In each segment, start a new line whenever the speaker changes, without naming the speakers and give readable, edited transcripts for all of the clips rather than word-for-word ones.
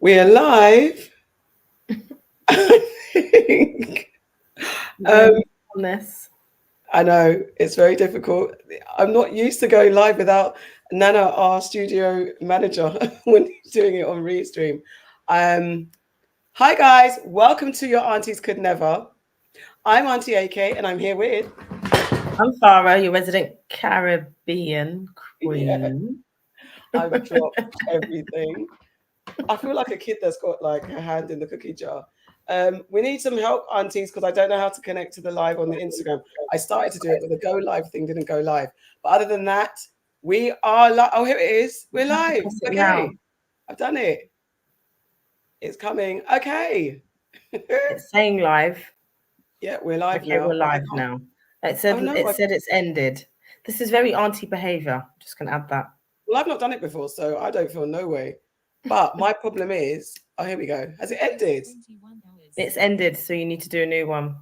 We are live. I think. Um,
On this.
I know it's very difficult. I'm not used to going live without Nana, our studio manager, when he's doing it on Restream. Um, Hi guys, welcome to your Aunties Could Never. I'm Auntie AK, and I'm here with.
I'm Farrah, your resident Caribbean
Yeah,
queen.
I've dropped everything. I feel like a kid that's got like a hand in the cookie jar. We need some help, aunties, because I don't know how to connect to the live on the Instagram. I started to do it, but the go live thing didn't go live. But other than that, we are live. Oh, here it is. We're
You have to
live.
press it now.
Okay, I've done it. It's coming. Okay.
It's saying live.
Yeah, we're live
Okay,
now.
we're
But I
live
can't.
now. It
Oh
said
no.
it's ended. This is very auntie behaviour. Just gonna add that.
Well, I've not done it before, so I don't feel no way. But my problem is, oh, here we go. Has it ended?
It's ended, so you need to do a new one.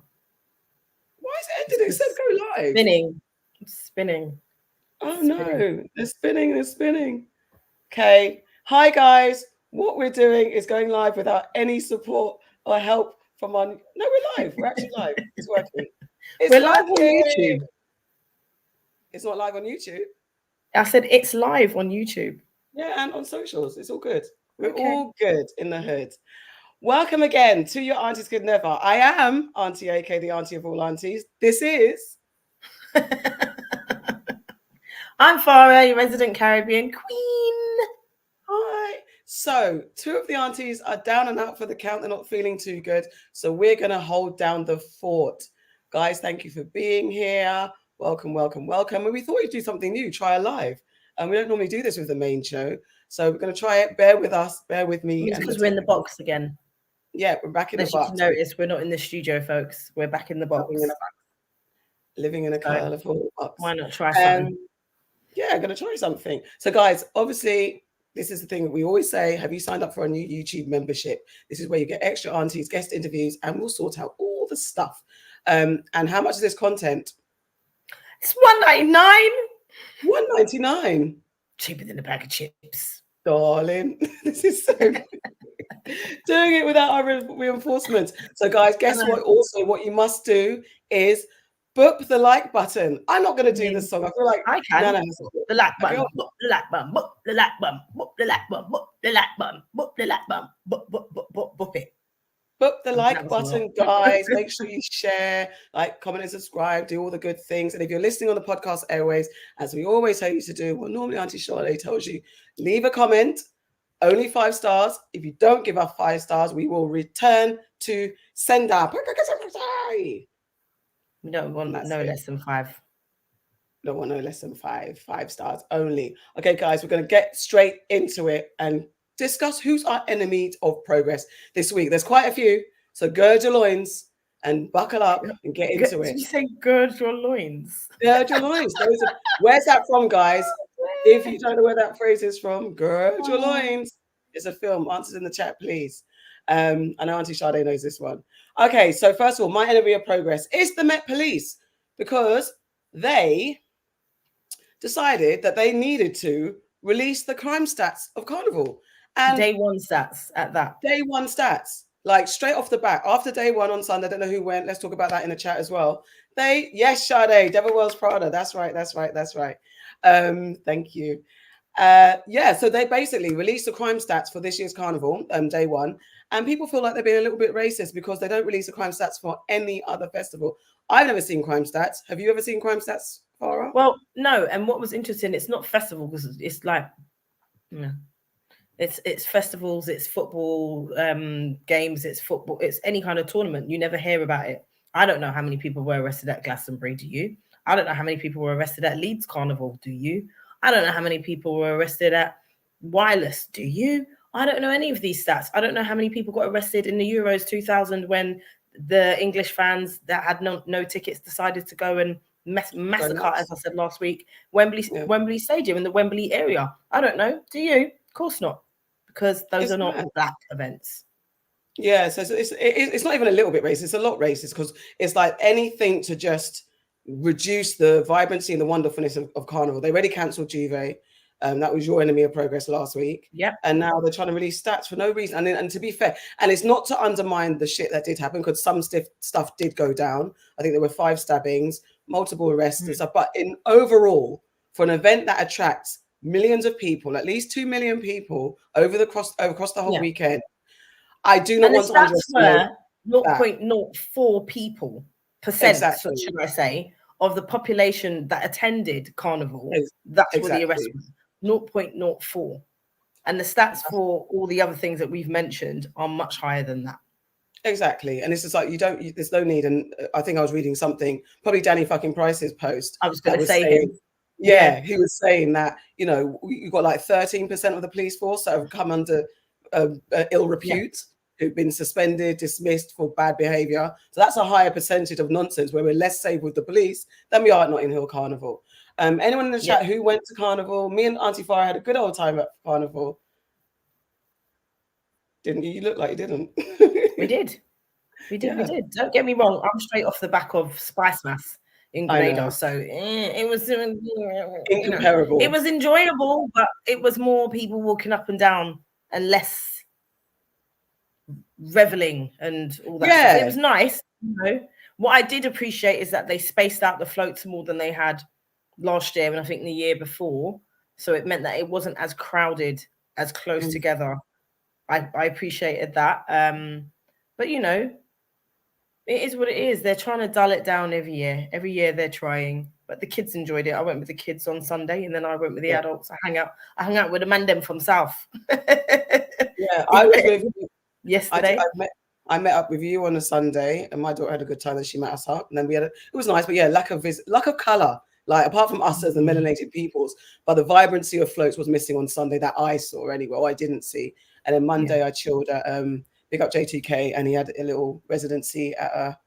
Why is it ended? It said go live.
Spinning. It's spinning.
Oh
It's spinning.
no, they're spinning, they're spinning. Okay. Hi guys. What we're doing is going live without any support or help from our. No, we're live. We're actually live. It's working. It's
We're live on
working.
YouTube.
It's not live on YouTube.
I said it's live on YouTube.
Yeah, and on socials. It's all good. We're
Okay.
all good in the hood. Welcome again to your Aunties Could Never. I am Auntie AK, the auntie of all aunties. This is.
I'm Farrah, your resident Caribbean queen.
Hi. So, two of the aunties are down and out for the count. They're not feeling too good. So, we're going to hold down the fort. Guys, thank you for being here. Welcome, welcome, welcome. And we thought we'd do something new, try a live. And we don't normally do this with the main show. So, we're going to try it. Bear with us, bear with me.
It's because we're in the box again.
Yeah, we're back in
As
the
you
box.
can notice, we're not in the studio, folks. We're back in the box.
Living in a colourful box.
Why not try something?
Yeah, I'm going to try something. So, guys, obviously, this is the thing that we always say. Have you signed up for a new YouTube membership? This is where you get extra aunties, guest interviews, and we'll sort out all the stuff. And how much is this content?
It's $1.99.
$1.99.
Cheaper than a bag of chips.
Darling, this is so good. Doing it without our reinforcements. So, guys, guess what? Also, what you must do is boop the like button. I'm not going to do this song. I feel like
I can.
Nana
The like button. Boop the like button. Boop the like button. Boop the like button. Boop the like button. Boop the like button. Boop it.
Boop the like button, guys. Make sure you share, like, comment, and subscribe. Do all the good things. And if you're listening on the podcast airways, as we always tell you to do, well, normally Auntie Charlotte tells you, leave a comment. Only 5 stars. If you don't give us 5 stars, we will return to sender.
We don't want no less than 5.
Don't want no less than 5. 5 stars only. Okay, guys, we're going to get straight into it and discuss who's our enemy of progress this week. There's quite a few, so gird your loins and buckle up and get into it.
Did you say gird your loins?
Gird your loins. Where's that from, guys? If you don't know where that phrase is from, gird your loins. It's a film. Answers in the chat, please. I know Auntie Sade knows this one. Okay, so first of all, my enemy of progress is the Met Police, because they decided that they needed to release the crime stats of Carnival. And
day 1 stats at that.
Day 1 stats, like straight off the bat, after day 1 on Sunday. I don't know who went. Let's talk about that in the chat as well. Yes, Sade, Devil Wears Prada. That's right. Thank you. Yeah, so they basically released the crime stats for this year's Carnival, day 1. And people feel like they're being a little bit racist because they don't release the crime stats for any other festival. I've never seen crime stats. Have you ever seen crime stats, Farrah?
Well, no. And what was interesting, it's not festival because it's like, it's festivals, it's football games, it's football, it's any kind of tournament. You never hear about it. I don't know how many people were arrested at Glastonbury. Do you? I don't know how many people were arrested at Leeds Carnival. Do you? I don't know how many people were arrested at Wireless. Do you? I don't know any of these stats. I don't know how many people got arrested in the Euros 2000 when the English fans that had no tickets decided to go and massacre, as I said last week, Wembley Stadium in the Wembley area. I don't know. Do you? Of course not, because those are not black events.
Yeah, so it's not even a little bit racist. It's a lot racist because it's like anything to just reduce the vibrancy and the wonderfulness of Carnival. They already cancelled Juve. That was your enemy of progress last week.
Yeah.
And now they're trying to release stats for no reason. And to be fair, and it's not to undermine the shit that did happen, because some stuff did go down. I think there were 5 stabbings, multiple arrests and stuff. But in overall, for an event that attracts millions of people, at least 2 million people across the whole weekend, I do not want to underestimate
0.04%
exactly.
should I say, of the population that attended Carnival. That's where the arrest was. 0.04. And the stats for all the other things that we've mentioned are much higher than that.
Exactly. And it's just like, there's no need. And I think I was reading something, probably Danny fucking Price's post.
I was going to say him.
Yeah, he was saying that, you know, you've got like 13% of the police force that have come under ill repute, who've been suspended, dismissed for bad behavior. So that's a higher percentage of nonsense, where we're less safe with the police than we are at Notting Hill Carnival. Anyone in the chat who went to Carnival? Me and Auntie Farrah had a good old time at Carnival. Didn't you? You look like you didn't.
We did. We did. Don't get me wrong. I'm straight off the back of Spice Mass in Grenada, so it was
incomparable.
It was enjoyable, but it was more people walking up and down and less reveling and all that.
Yeah,
it was nice. You know, what I did appreciate is that they spaced out the floats more than they had last year and I think the year before. So it meant that it wasn't as crowded, as close together. I appreciated that. But you know, it is what it is. They're trying to dull it down every year. Every year they're trying, but the kids enjoyed it. I went with the kids on Sunday, and then I went with the adults. I hung out with the man them from South.
I was with you
yesterday.
I met up with you on a Sunday, and my daughter had a good time. And she met us up, and then it was nice. But yeah, lack of color. Like, apart from us as the melanated peoples, but the vibrancy of floats was missing on Sunday that I saw anyway, or I didn't see. And then Monday I chilled at big up JTK, and he had a little residency at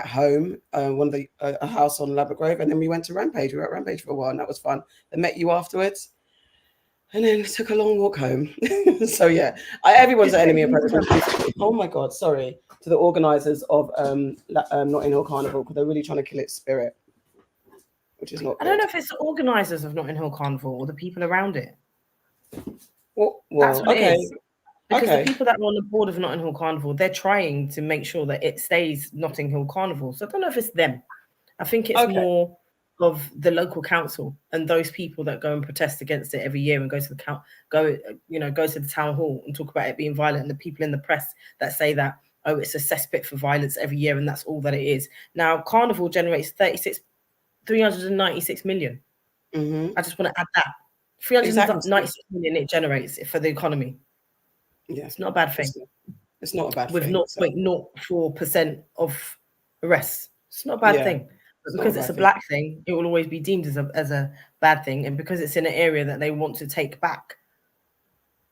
home, one of the a house on Ladbroke Grove, and then we went to Rampage. We were at Rampage for a while, and that was fun. I met you afterwards, and then took a long walk home. So yeah, everyone's an enemy of progress. Oh my God, sorry to the organisers of Notting Hill Carnival, because they're really trying to kill its spirit, which is not.
I don't know if it's the organisers of Notting Hill Carnival or the people around it.
Well,
that's what it is. Because
the
people that are on the board of Notting Hill Carnival, they're trying to make sure that it stays Notting Hill Carnival. So I don't know if it's them. I think it's more of the local council and those people that go and protest against it every year and go to the town hall and talk about it being violent, and the people in the press that say that, oh, it's a cesspit for violence every year, and that's all that it is. Now, Carnival generates 396 million. I just want to add that. 396 million it generates for the economy.
Yeah,
it's not a bad thing.
It's not a bad thing.
With 0.04% of arrests, it's not a bad thing. But because it's a black thing, it will always be deemed as a bad thing. And because it's in an area that they want to take back,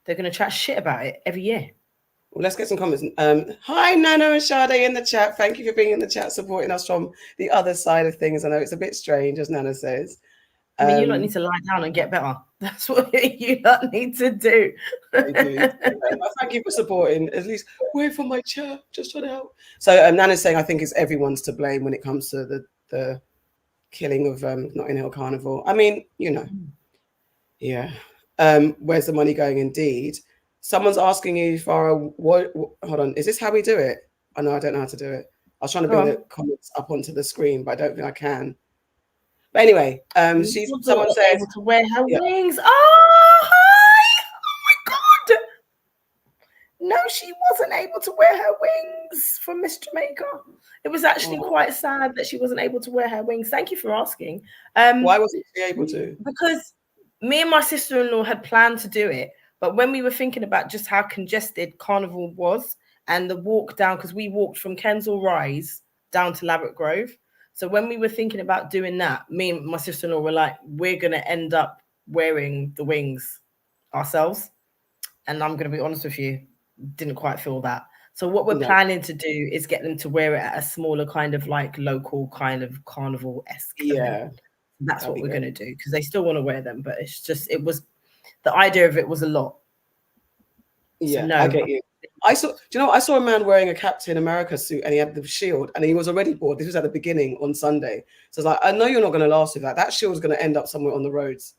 they're going to chat shit about it every year.
Well, let's get some comments. Hi, Nano and Sade in the chat. Thank you for being in the chat, supporting us from the other side of things. I know it's a bit strange, as Nana says.
I mean, you don't need to lie down and get better. That's what you don't need to do.
Thank you for supporting. At least wait for my chat. Just trying to help. So Nana's saying, I think it's everyone's to blame when it comes to the killing of Notting Hill Carnival. I mean, you know, yeah. Where's the money going? Indeed. Someone's asking you, Farrah, what? Hold on. Is this how we do it? I know I don't know how to do it. I was trying to bring the comments up onto the screen, but I don't think I can. But anyway, someone says
able to wear her wings. Oh, hi! Oh my God! No, she wasn't able to wear her wings from Miss Jamaica. It was actually quite sad that she wasn't able to wear her wings. Thank you for asking.
Why wasn't she able to?
Because me and my sister-in-law had planned to do it, but when we were thinking about just how congested Carnival was and the walk down, because we walked from Kensal Rise down to Ladbroke Grove. So when we were thinking about doing that, me and my sister-in-law were like, we're going to end up wearing the wings ourselves. And I'm going to be honest with you, didn't quite feel that. So what we're planning to do is get them to wear it at a smaller kind of like local kind of carnival-esque event. That's what we're going to do, because they still want to wear them. But it's just, the idea of it was a lot.
Yeah,
so no.
I get you. I saw a man wearing a Captain America suit, and he had the shield, and he was already bored. This was at the beginning on Sunday. So it's like, I know you're not going to last with that. That shield's going to end up somewhere on the roads.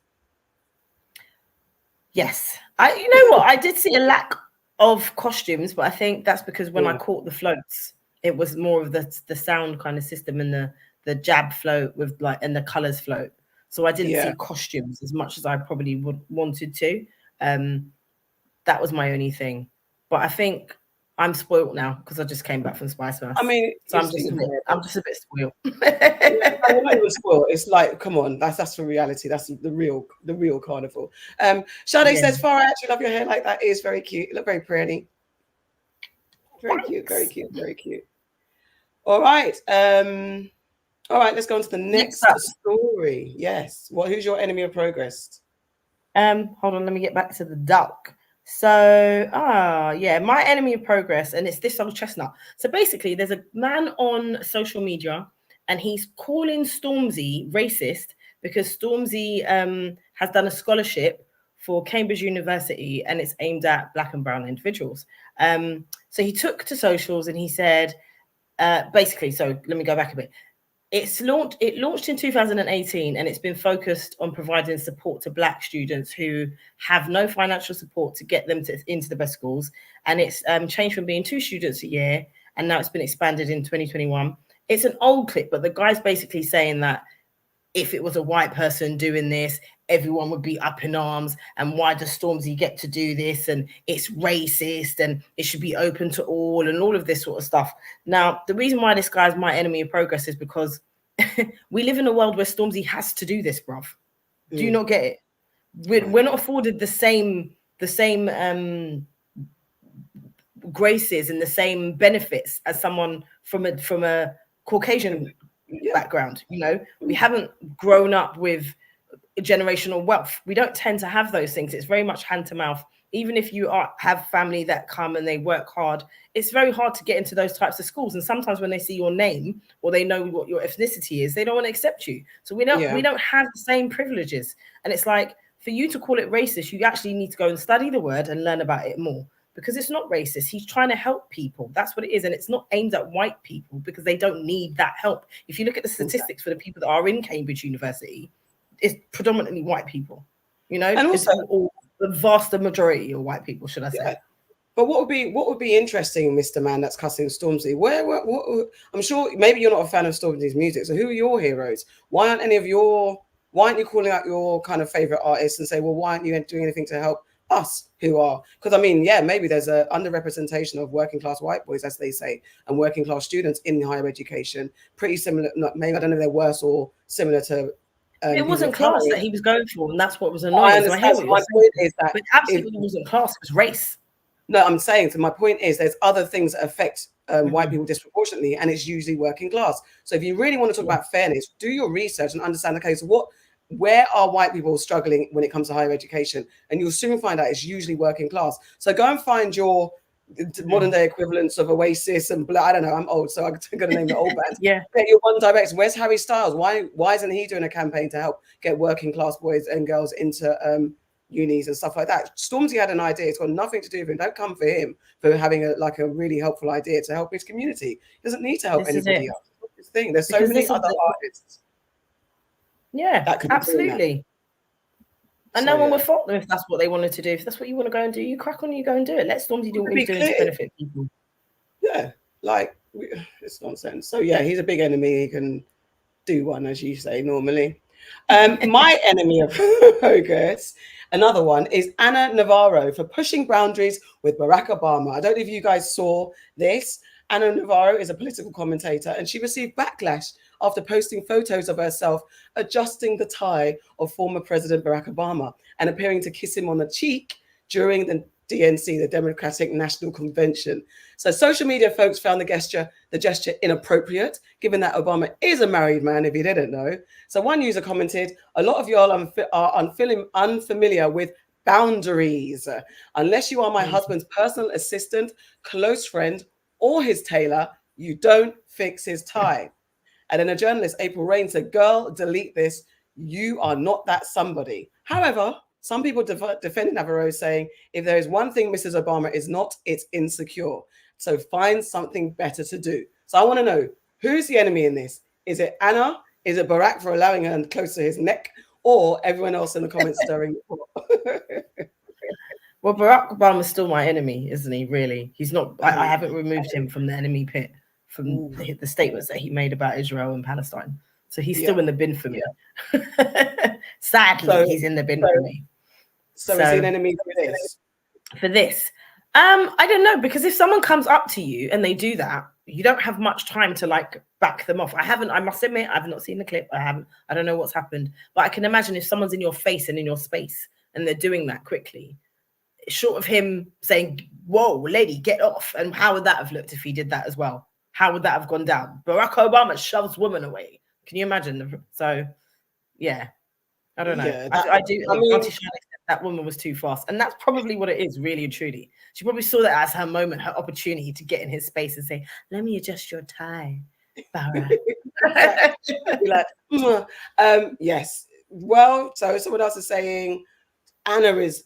Yes. You know what? I did see a lack of costumes, but I think that's because when I
Mm.
caught the floats, it was more of the sound kind of system and the jab float with like and the colours float. So I didn't see costumes as much as I probably would wanted to. That was my only thing. But I think I'm spoilt now because I just came back from Spice Mass.
I mean,
So I'm just a bit spoiled.
yeah, we're not even spoiled. It's like, come on, that's the reality. That's the real carnival. Sade says, Farrah, I actually love your hair like that. It is very cute. You look very pretty. Very cute, very cute, very cute. All right. Let's go on to the next story. Yes. Well, who's your enemy of progress?
Hold on, let me get back to the duck. So, my enemy of progress, and it's this old chestnut. So basically, there's a man on social media, and he's calling Stormzy racist because Stormzy has done a scholarship for Cambridge University, and it's aimed at Black and brown individuals. So he took to socials and he said, basically, so let me go back a bit. It launched in 2018, and it's been focused on providing support to Black students who have no financial support to get them into the best schools. And it's changed from being 2 students a year, and now it's been expanded in 2021. It's an old clip, but the guy's basically saying that if it was a white person doing this, everyone would be up in arms. And why does Stormzy get to do this? And it's racist, and it should be open to all of this sort of stuff. Now, the reason why this guy's my enemy of progress is because we live in a world where Stormzy has to do this, bruv. Do you not get it? We're not afforded the same graces and the same benefits as someone from a Caucasian background. You know, we haven't grown up with generational wealth. We don't tend to have those things. It's very much hand to mouth. Even if you have family that come and they work hard, it's very hard to get into those types of schools. And sometimes when they see your name or they know what your ethnicity is, they don't want to accept you. So we don't have the same privileges. And it's like, for you to call it racist, you actually need to go and study the word and learn about it more, because it's not racist. He's trying to help people. That's what it is. And it's not aimed at white people because they don't need that help. If you look at the statistics for the people that are in Cambridge University, it's predominantly white people, you know, and also the vast majority of white people, should I say.
Yeah. But what would be interesting, Mr. Man that's cussing Stormzy? What I'm sure maybe you're not a fan of Stormzy's music. So who are your heroes? Why aren't you calling out your kind of favorite artists and say, well, why aren't you doing anything to help us who are? Because I mean, yeah, maybe there's a underrepresentation of working class white boys, as they say, and working class students in higher education. Pretty similar, maybe I don't know if they're worse or similar to.
It wasn't class that he was going for, and that's what was annoying.
I understand. So my point is that
it absolutely wasn't class; it was race.
No, I'm saying, so my point is there's other things that affect white people disproportionately, and it's usually working class. So if you really want to talk about fairness, do your research and understand, okay, so where are white people struggling when it comes to higher education? And you'll soon find out it's usually working class. So go and find your modern day equivalents of Oasis and I don't know, I'm old, so I'm going to name the old bands.
Get
your One Direction. Where's Harry Styles? Why isn't he doing a campaign to help get working class boys and girls into unis and stuff like that? Stormzy had an idea. It's got nothing to do with him. Don't come for him for having a really helpful idea to help his community. He doesn't need to help anybody else. That's his thing. There's so many other artists.
Yeah, absolutely. And no one would fault them if that's what they wanted to do. If that's what you want to go and do, you crack on, you go and do it. Let Stormzy do what he's doing to benefit people.
Yeah, it's nonsense. So yeah, he's a big enemy. He can do one, as you say, normally. My enemy of progress, another one, is Ana Navarro for pushing boundaries with Barack Obama. I don't know if you guys saw this. Ana Navarro is a political commentator, and she received backlash after posting photos of herself adjusting the tie of former President Barack Obama and appearing to kiss him on the cheek during the DNC, the Democratic National Convention. So social media folks found the gesture inappropriate, given that Obama is a married man, if you didn't know. So one user commented, a lot of y'all are unfamiliar with boundaries. Unless you are my husband's personal assistant, close friend, or his tailor, you don't fix his tie. And then a journalist, April Rain, said, girl, delete this. You are not that somebody. However, some people defended Navarro, saying, if there is one thing Mrs. Obama is not, it's insecure. So find something better to do. So I want to know, who's the enemy in this? Is it Anna? Is it Barack for allowing her close to his neck? Or everyone else in the comments stirring the pot?
Well, Barack Obama's still my enemy, isn't he? Really, he's not. I haven't removed him from the enemy pit from the statements that he made about Israel and Palestine. So he's still in the bin for me. Sadly, he's in the bin for me.
So is he an enemy for this?
For this, I don't know, because if someone comes up to you and they do that, you don't have much time to like back them off. I must admit, I've not seen the clip. I don't know what's happened, but I can imagine if someone's in your face and in your space and they're doing that quickly, short of him saying, "Whoa, lady, get off." And how would that have looked if he did that as well? How would that have gone down? Barack Obama shoves women away. Can you imagine? So, yeah, I don't know.
Yeah,
I do. I mean, that woman was too fast, and that's probably what it is, really and truly. She probably saw that as her moment, her opportunity to get in his space and say, "Let me adjust your tie, Farrah."
Yes. Well, so someone else is saying Anna is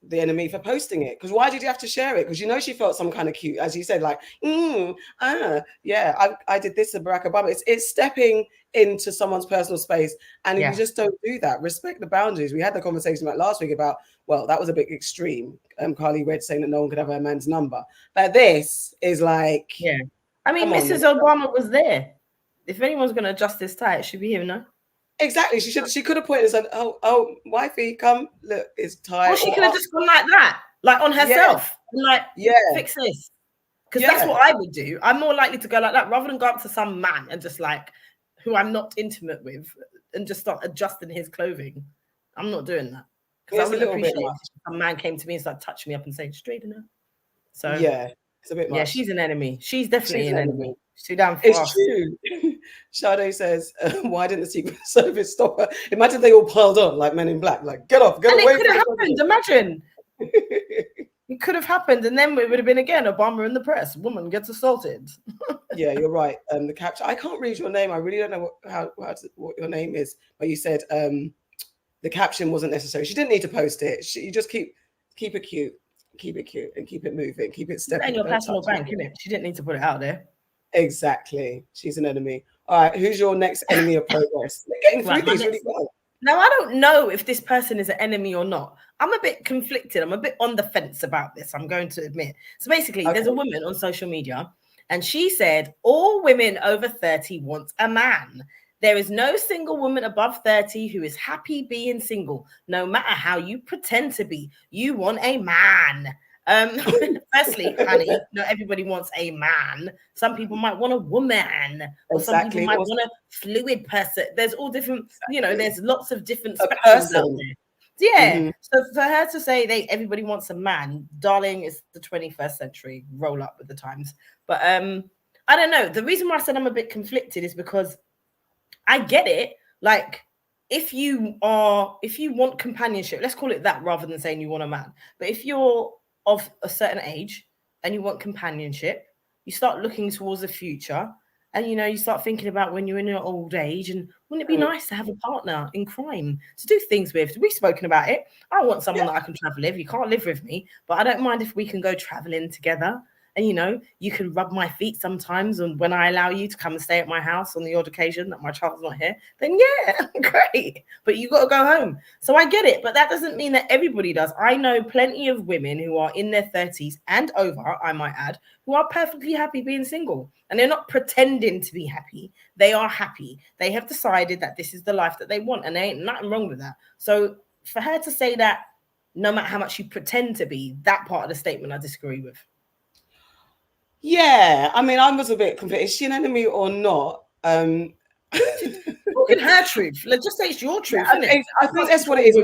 the enemy for posting it. Because why did you have to share it? Because you know she felt some kind of cute, as you said, like, yeah, I did this to Barack Obama. It's stepping into someone's personal space, and you just don't do that. Respect the boundaries. We had the conversation about last week about, well, that was a bit extreme. Carly Red saying that no one could have her man's number, but this is like,
I mean, Mrs. Obama was there. If anyone's going to adjust this tie, it should be him, no?
Exactly. She could have pointed and said, "Oh, wifey, come look, it's tight."
Well, she could have just gone like that, like on herself, like fix this. Because that's what I would do. I'm more likely to go like that rather than go up to some man and just like who I'm not intimate with and just start adjusting his clothing. I'm not doing that because I would appreciate if some man came to me and started touching me up and saying, "Straighten her." So
it's a bit much.
Yeah, she's an enemy. She's definitely an enemy. She's too damn fast.
It's true. Sade says, "Why didn't the Secret Service stop her?" Imagine they all piled on like Men in Black, like get off, get away.
It could have happened. Imagine. It could have happened, and then it would have been again Obama in the press. Woman gets assaulted.
Yeah, you're right. The caption. I can't read your name. I really don't know what your name is. But you said the caption wasn't necessary. She didn't need to post it. You just keep it cute, and keep it moving, keep it stepping.
In your personal bank, isn't it? She didn't need to put it out there.
Exactly. She's an enemy. All right, who's your next enemy of progress? They're getting through these really well.
Now, I don't know if this person is an enemy or not. I'm a bit conflicted. I'm a bit on the fence about this, I'm going to admit. So basically, there's a woman on social media, and she said, all women over 30 want a man. There is no single woman above 30 who is happy being single, no matter how you pretend to be. You want a man. Firstly, honey, not everybody wants a man. Some people might want a woman, or some people might want a fluid person. There's all different, there's lots of different spectrums out there. Yeah. So for her to say everybody wants a man, darling, it's the 21st century. Roll up with the times. But I don't know. The reason why I said I'm a bit conflicted is because I get it. Like, if you want companionship, let's call it that rather than saying you want a man. But if you're of a certain age and you want companionship, you start looking towards the future, and you start thinking about when you're in your old age, and wouldn't it be nice to have a partner in crime to do things with? We've spoken about it. I want someone that I can travel with. You can't live with me, but I don't mind if we can go traveling together. And you can rub my feet sometimes, and when I allow you to come and stay at my house on the odd occasion that my child's not here, then great. But you got to go home. So I get it, but that doesn't mean that everybody does. I know plenty of women who are in their 30s and over, I might add, who are perfectly happy being single, and they're not pretending to be happy. They are happy. They have decided that this is the life that they want, and there ain't nothing wrong with that. So for her to say that, no matter how much you pretend to be, that part of the statement I disagree with.
Yeah, I mean, I was a bit confused. Is she an enemy or not?
Look at her truth. Let's just say it's your truth, isn't it?
I think that's what it is.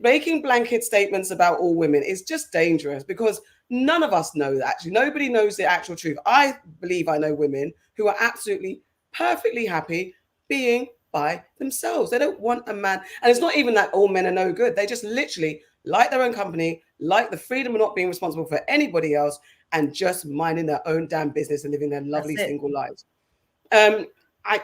Making blanket statements about all women is just dangerous, because none of us know that. Actually, nobody knows the actual truth. I believe I know women who are absolutely perfectly happy being by themselves. They don't want a man. And it's not even that all men are no good. They just literally like their own company, like the freedom of not being responsible for anybody else, and just minding their own damn business and living their lovely single lives. I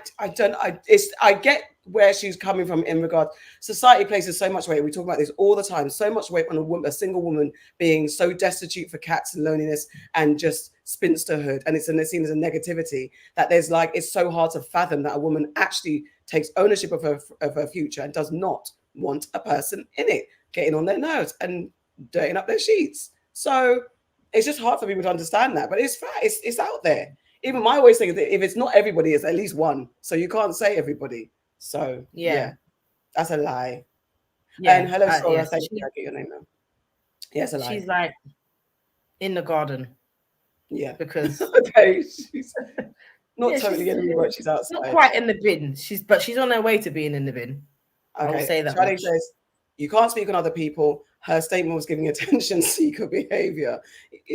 get where she's coming from in regard. Society places so much weight. We talk about this all the time. So much weight on a single woman being so destitute for cats and loneliness and just spinsterhood, and it's seen as a negativity that there's it's so hard to fathom that a woman actually takes ownership of her future and does not want a person in it. getting on their nerves and dirtying up their sheets. So it's just hard for people to understand that. But it's fact, it's out there. Even my always think that if it's not everybody, it's at least one. So you can't say everybody. So yeah, that's a lie. Yeah. And hello, Sora. Thank you. I get your name now. Yes, a lie.
She's like in the garden.
Yeah.
Because
okay, she's not totally in the bin, but she's outside.
Not quite in the bin. She's on her way to being in the bin. Okay. I will say that.
Charlie says you can't speak on other people. Her statement was giving attention seeker behavior.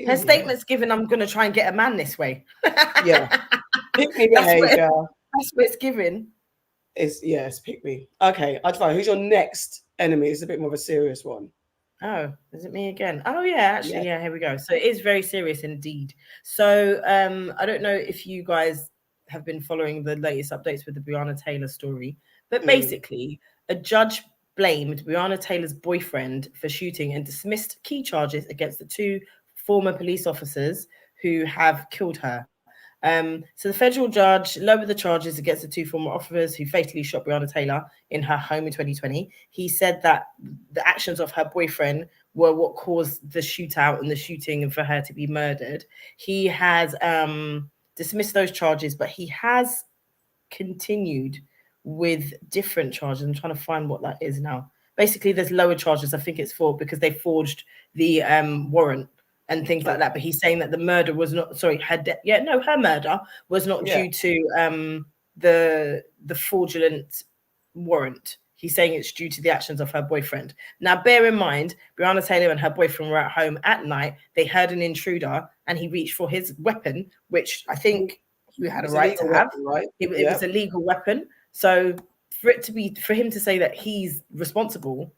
Her statement's given, I'm going to try and get a man this way.
Yeah. Pick me behavior.
That's what it's given.
It's pick me. Okay, Advai, who's your next enemy? It's a bit more of a serious one.
Oh, is it me again? Oh yeah, actually, yeah, here we go. So it is very serious indeed. So I don't know if you guys have been following the latest updates with the Breonna Taylor story, but basically a judge blamed Breonna Taylor's boyfriend for shooting and dismissed key charges against the 2 former police officers who have killed her. So the federal judge lowered the charges against the 2 former officers who fatally shot Breonna Taylor in her home in 2020. He said that the actions of her boyfriend were what caused the shootout and the shooting and for her to be murdered. He has dismissed those charges, but he has continued with different charges. I'm trying to find what that is now. Basically, there's lower charges. I think it's because they forged the warrant and things like that. But he's saying that the murder was not, her murder was not due to the fraudulent warrant. He's saying it's due to the actions of her boyfriend. Now, bear in mind, Breonna Taylor and her boyfriend were at home at night. They heard an intruder and he reached for his weapon, which I think he had a right to have.
Weapon, right?
It was a legal weapon. So for him to say that he's responsible,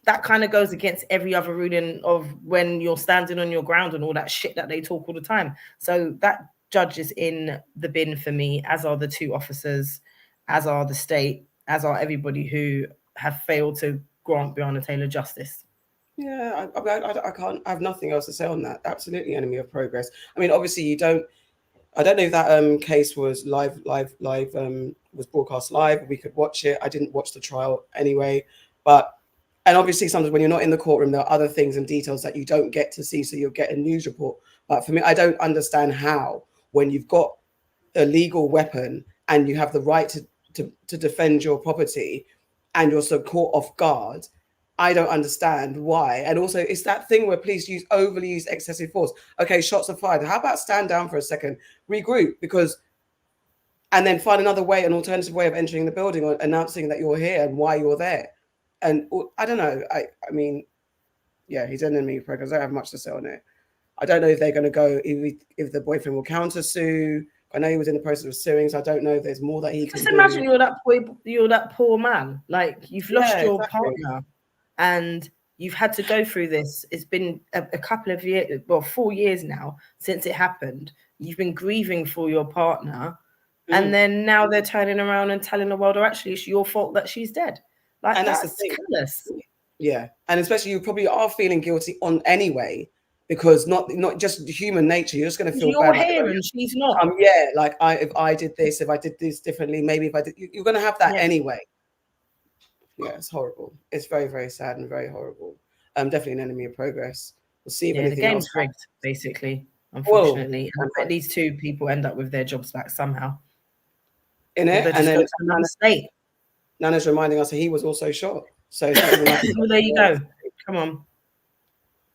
that kind of goes against every other ruling of when you're standing on your ground and all that shit that they talk all the time. So that judge is in the bin for me, as are the 2 officers, as are the state, as are everybody who have failed to grant Breonna Taylor justice.
Yeah, I have nothing else to say on that. Absolutely enemy of progress. I mean, obviously I don't know if that case was was broadcast live. We could watch it. I didn't watch the trial anyway, and obviously sometimes when you're not in the courtroom, there are other things and details that you don't get to see. So you'll get a news report. But for me, I don't understand how, when you've got a legal weapon and you have the right to defend your property and you're so caught off guard, I don't understand why. And also it's that thing where police overly use excessive force. Okay, shots are fired. How about stand down for a second, regroup, and then find another way, an alternative way of entering the building or announcing that you're here and why you're there. And I don't know. I mean, yeah, he's an enemy of progress. I don't have much to say on it. I don't know if they're going to go, if the boyfriend will counter sue. I know he was in the process of suing, so I don't know if there's more that he can do.
Just imagine you're that poor man. Like, you've lost your partner and you've had to go through this. It's been a couple of years, 4 years now since it happened. You've been grieving for your partner. And then now they're turning around and telling the world, actually, it's your fault that she's dead. Like, and that's the thing.
Yeah, and especially you probably are feeling guilty on anyway, because not just human nature. You're just going to feel
you're
bad.
Here and she's not.
If I did this differently, maybe if I did, you're going to have that anyway. Yeah, it's horrible. It's very, very sad and very horrible. Definitely an enemy of progress. We'll see if anything
the game's
else
rigged, basically. Unfortunately, and these 2 people end up with their jobs back somehow.
In it, and then
state.
Nana's reminding us that he was also shot. So
well, there you go. Come on.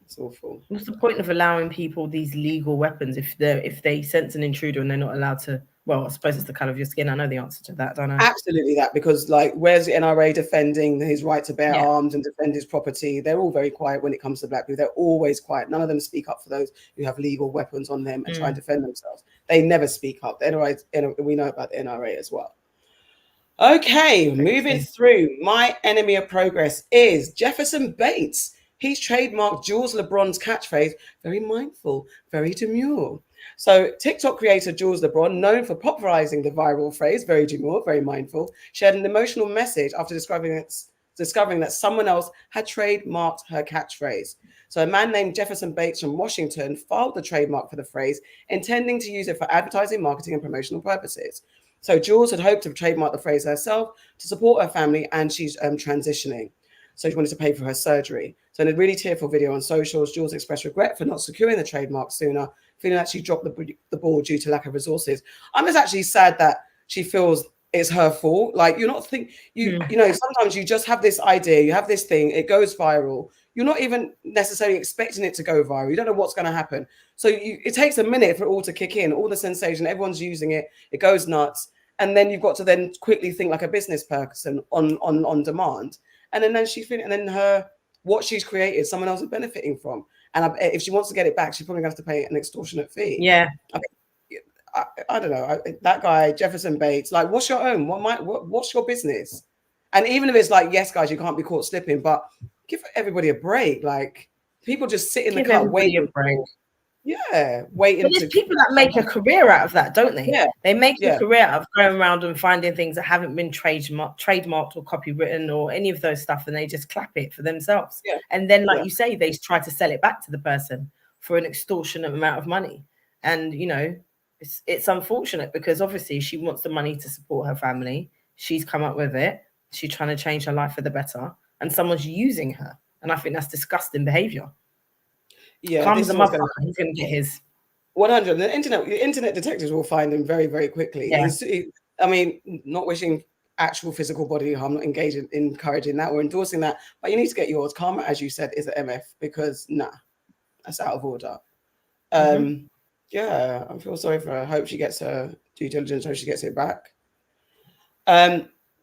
It's awful.
What's the point of allowing people these legal weapons if they sense an intruder and they're not allowed to? Well, I suppose it's the colour of your skin. I know the answer to that, don't I?
Absolutely that, because where's the NRA defending his right to bear arms and defend his property? They're all very quiet when it comes to black people. They're always quiet. None of them speak up for those who have legal weapons on them and try and defend themselves. They never speak up. The NRA, we know about the NRA as well. Okay, moving through. My enemy of progress is Jefferson Bates. He's trademarked Jules LeBron's catchphrase, very mindful, very demure. So TikTok creator Jules LeBron, known for popularizing the viral phrase, very demure, very mindful, shared an emotional message after discovering that someone else had trademarked her catchphrase. So a man named Jefferson Bates from Washington filed the trademark for the phrase, intending to use it for advertising, marketing, and promotional purposes. So Jules had hoped to trademark the phrase herself to support her family, and she's transitioning. so she wanted to pay for her surgery. So in a really tearful video on socials, Jules expressed regret for not securing the trademark sooner, feeling that she dropped the ball due to lack of resources. I'm just actually sad that she feels it's her fault. Like, you're not you know, sometimes you just have this idea, you have this thing, it goes viral. You're not even necessarily expecting it to go viral. You don't know what's going to happen. So it takes a minute for it all to kick in, all the sensation, everyone's using it, it goes nuts. And then you've got to then quickly think like a business person on demand. And then what she's created, someone else is benefiting from. And if she wants to get it back, she's probably going to have to pay an extortionate fee.
Yeah.
I don't know. That guy, Jefferson Bates, like, what's your own? What's your business? And even if it's like, yes, guys, you can't be caught slipping, but give everybody a break. Like, people just sit in the car waiting. Waiting.
But there's people that make a career out of that, don't they?
Yeah.
They make a career out of going around and finding things that haven't been trademarked or copywritten or any of those stuff, and they just clap it for themselves.
Yeah.
And then, like you say, they try to sell it back to the person for an extortionate amount of money. And, you know, it's unfortunate because obviously she wants the money to support her family. She's come up with it. She's trying to change her life for the better. And someone's using her. And I think that's disgusting behavior.
Yeah,
comes a motherfucker, he's going to get his
100. The internet detectives will find him very, very quickly.
Yeah.
I mean, not wishing actual physical body harm, not encouraging that or endorsing that, but you need to get yours. Karma, as you said, is an MF because that's out of order. Yeah, I feel sorry for her. I hope she gets her due diligence, hope she gets it back.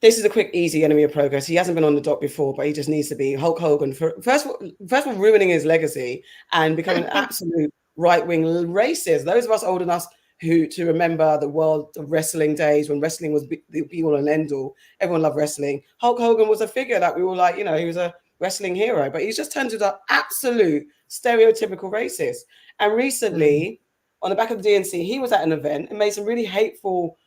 This is a quick, easy enemy of progress. He hasn't been on the dock before, but he just needs to be. Hulk Hogan, first of all, ruining his legacy and becoming an absolute right-wing racist. Those of us old enough to remember the world of wrestling days when wrestling was the be-all and end-all. Everyone loved wrestling. Hulk Hogan was a figure that we were like, you know, he was a wrestling hero, but he's just turned into an absolute stereotypical racist. And recently, on the back of the DNC, he was at an event and made some really hateful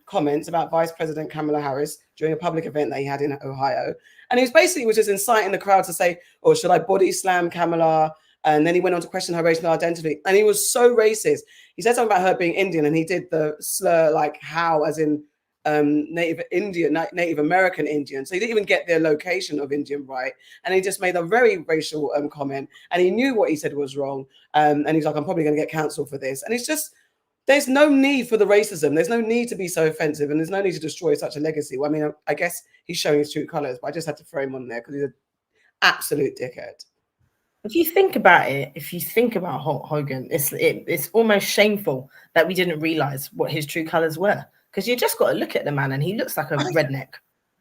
comments about Vice President Kamala Harris during a public event that he had in Ohio. And he was just inciting the crowd to say, oh, should I body slam Kamala? And then he went on to question her racial identity. And he was so racist. He said something about her being Indian, and he did the slur like how, as in Native American Indian. So he didn't even get their location of Indian right. And he just made a very racial comment. And he knew what he said was wrong. And he's like, I'm probably going to get cancelled for this. And it's just, there's no need for the racism. There's no need to be so offensive, and there's no need to destroy such a legacy. Well, I mean, I guess he's showing his true colors, but I just had to throw him on there because he's an absolute dickhead.
If you think about it, if you think about Hulk Hogan, it's almost shameful that we didn't realize what his true colors were, because you just got to look at the man and he looks like a redneck.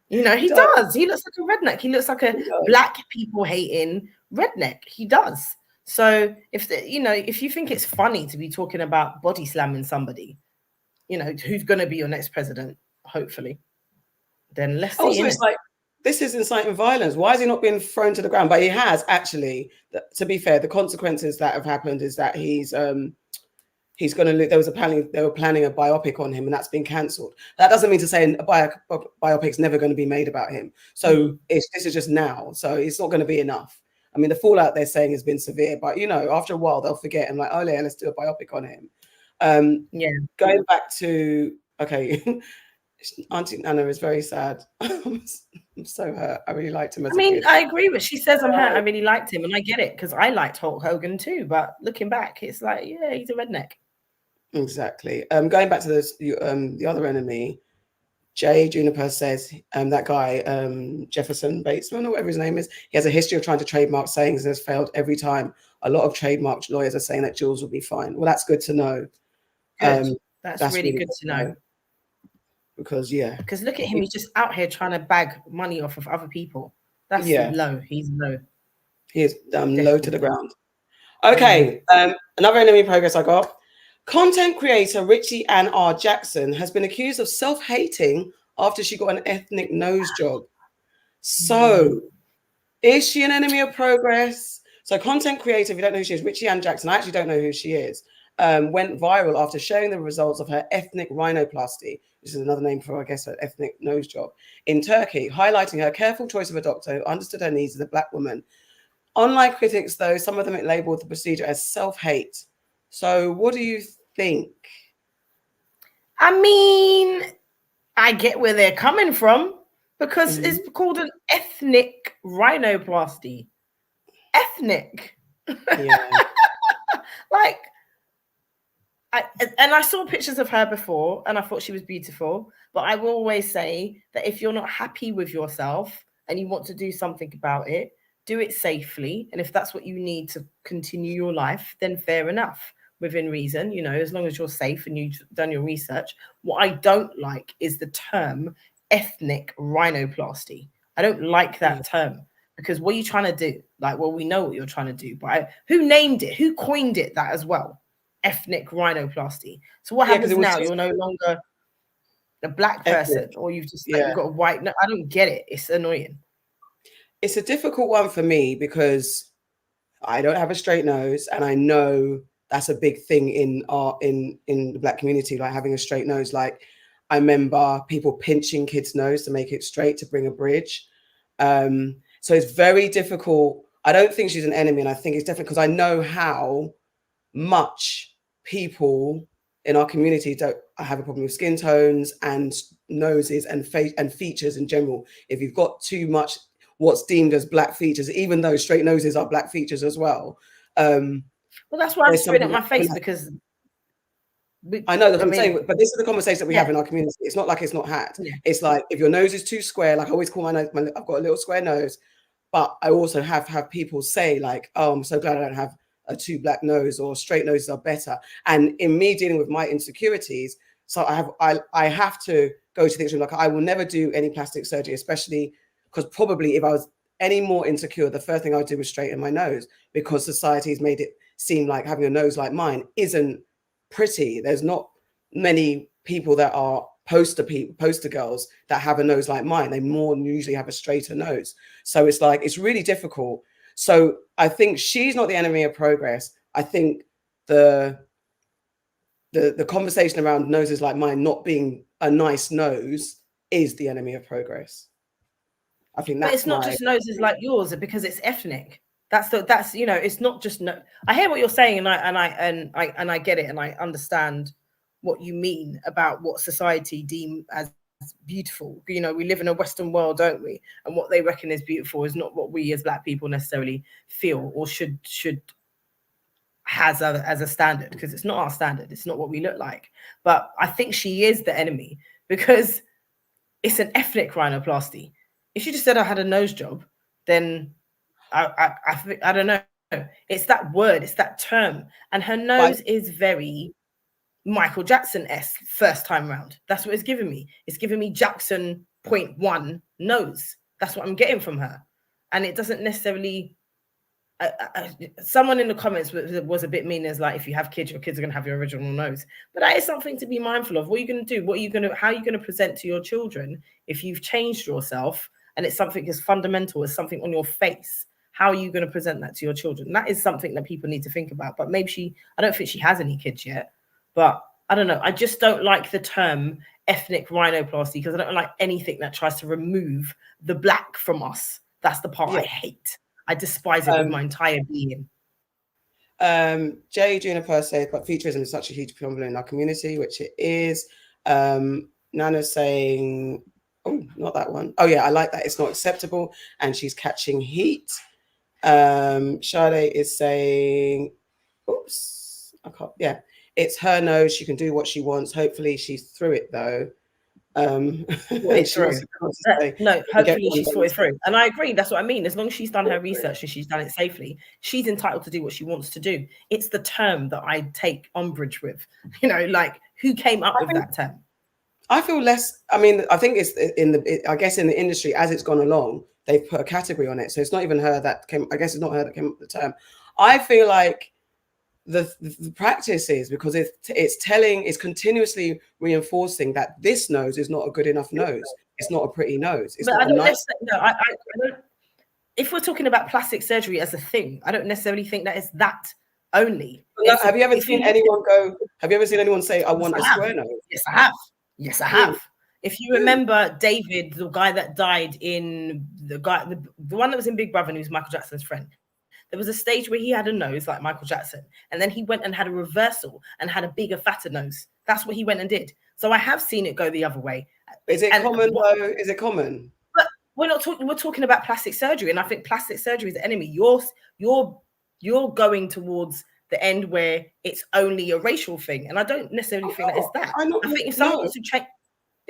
You know, he does. He looks like a redneck. He looks like a black people hating redneck. He does. So if you think it's funny to be talking about body slamming somebody, you know, who's going to be your next president, hopefully, then let's see.
Also, it's like, this is inciting violence. Why has he not been thrown to the ground? But he has actually. To be fair, the consequences that have happened is that he's going to. They were planning a biopic on him, and that's been cancelled. That doesn't mean to say a biopic's never going to be made about him. So this is just now. So it's not going to be enough. I mean, the fallout they're saying has been severe, but you know, after a while they'll forget and like, oh yeah, let's do a biopic on him. Going back to Auntie Nana is very sad. I'm so hurt. I really liked him as a kid.
I agree with she says I'm hurt. I really liked him, and I get it because I liked Hulk Hogan too. But looking back, it's like, yeah, he's a redneck.
Exactly. Going back to the other enemy, Jay Juniper says that guy, Jefferson Batesman or whatever his name is, he has a history of trying to trademark sayings and has failed every time. A lot of trademark lawyers are saying that Jules will be fine. Well, that's good to know.
Good. That's really good to know.
Because
look at him, he's just out here trying to bag money off of other people. That's low. He's low.
He is low to the ground. Okay, another enemy progress I got. Content creator Richie Ann R. Jackson has been accused of self-hating after she got an ethnic nose job. So, is she an enemy of progress? So, content creator, if you don't know who she is, Richie Ann Jackson, I actually don't know who she is, went viral after sharing the results of her ethnic rhinoplasty, which is another name for, I guess, an ethnic nose job, in Turkey, highlighting her careful choice of a doctor who understood her needs as a Black woman. Online critics, though, some of them labeled the procedure as self-hate. So what do you think?
I mean, I get where they're coming from, because it's called an ethnic rhinoplasty. Ethnic.
Yeah.
Like, I saw pictures of her before and I thought she was beautiful, but I will always say that if you're not happy with yourself and you want to do something about it, do it safely. And if that's what you need to continue your life, then fair enough, within reason, you know, as long as you're safe and you've done your research. What I don't like is the term ethnic rhinoplasty. I don't like that term, because what are you trying to do? Like, well, we know what you're trying to do, but who named it? Who coined it that as well? Ethnic rhinoplasty. So what happens now? You're no longer a black person, or you've just like, you've got a white. No, I don't get it. It's annoying.
It's a difficult one for me because I don't have a straight nose, and I know that's a big thing in the black community, like having a straight nose. Like, I remember people pinching kids' nose to make it straight, to bring a bridge. So it's very difficult. I don't think she's an enemy, and I think it's definitely because I know how much people in our community don't have a problem with skin tones and noses and face and features in general. If you've got too much what's deemed as black features, even though straight noses are black features as well.
Well, that's why I'm spraying up my face, because
I know that's what I'm saying, but this is the conversation that we have in our community. It's not like it's not had. It's like, if your nose is too square, like I always call my nose, I've got a little square nose, but I also have people say like, oh, I'm so glad I don't have a too black nose, or straight noses are better. And in me dealing with my insecurities, so I have to go to the extreme. Like, I will never do any plastic surgery, especially because probably if I was any more insecure, the first thing I would do was straighten my nose, because society has made it seem like having a nose like mine isn't pretty. There's not many people that are poster girls that have a nose like mine. They more usually have a straighter nose. So it's like, it's really difficult. So I think she's not the enemy of progress. I think the conversation around noses like mine not being a nice nose is the enemy of progress. I think that's,
but it's not just noses like yours, because it's ethnic. That's you know, it's not just no. I hear what you're saying, and I get it, and I understand what you mean about what society deem as beautiful. You know, we live in a Western world, don't we? And what they reckon is beautiful is not what we as black people necessarily feel or should has as a standard, because it's not our standard. It's not what we look like. But I think she is the enemy, because it's an ethnic rhinoplasty. If she just said I had a nose job, then I don't know. It's that word, it's that term, and her nose is very Michael Jackson-esque first time round. That's what it's giving me. It's giving me Jackson 0.1 nose. That's what I'm getting from her, and it doesn't necessarily. Someone in the comments was a bit mean, as like, if you have kids, your kids are going to have your original nose. But that is something to be mindful of. What are you going to do? How are you going to present to your children if you've changed yourself and it's something as fundamental as something on your face? How are you going to present that to your children? That is something that people need to think about. But maybe I don't think she has any kids yet. But I don't know. I just don't like the term ethnic rhinoplasty, because I don't like anything that tries to remove the black from us. That's the part I hate. I despise it with my entire being.
Jay Juniper says, but featurism is such a huge problem in our community, which it is. Nana's saying, oh, not that one. Oh yeah, I like that. It's not acceptable, and she's catching heat. Sade is saying, oops, I can't. Yeah, it's her nose. She can do what she wants. Hopefully, she's through it though.
No, hopefully she's thought it through, and I agree. That's what I mean. As long as she's done her research and she's done it safely, she's entitled to do what she wants to do. It's the term that I take umbrage with. You know, like, who came up with that term?
I feel less. I mean, I think it's I guess in the industry, as it's gone along, they've put a category on it. So it's not even her that came. I guess it's not her that came up with the term. I feel like the practice is, because it's continuously reinforcing that this nose is not a good enough nose. It's not a pretty nose. It's
but
not
I don't I don't. If we're talking about plastic surgery as a thing, I don't necessarily think that it's that only.
Have you ever seen anyone say, I want a square nose?
Yes, I have. Yes, I have. If you remember David, the guy that died in the one that was in Big Brother, and he was Michael Jackson's friend. There was a stage where he had a nose like Michael Jackson, and then he went and had a reversal and had a bigger, fatter nose. That's what he went and did. So I have seen it go the other way.
Is it common though? Is it common?
we're not talking. We're talking about plastic surgery, and I think plastic surgery is the enemy. You're going towards the end where it's only a racial thing, and I don't necessarily think that it's that. I think if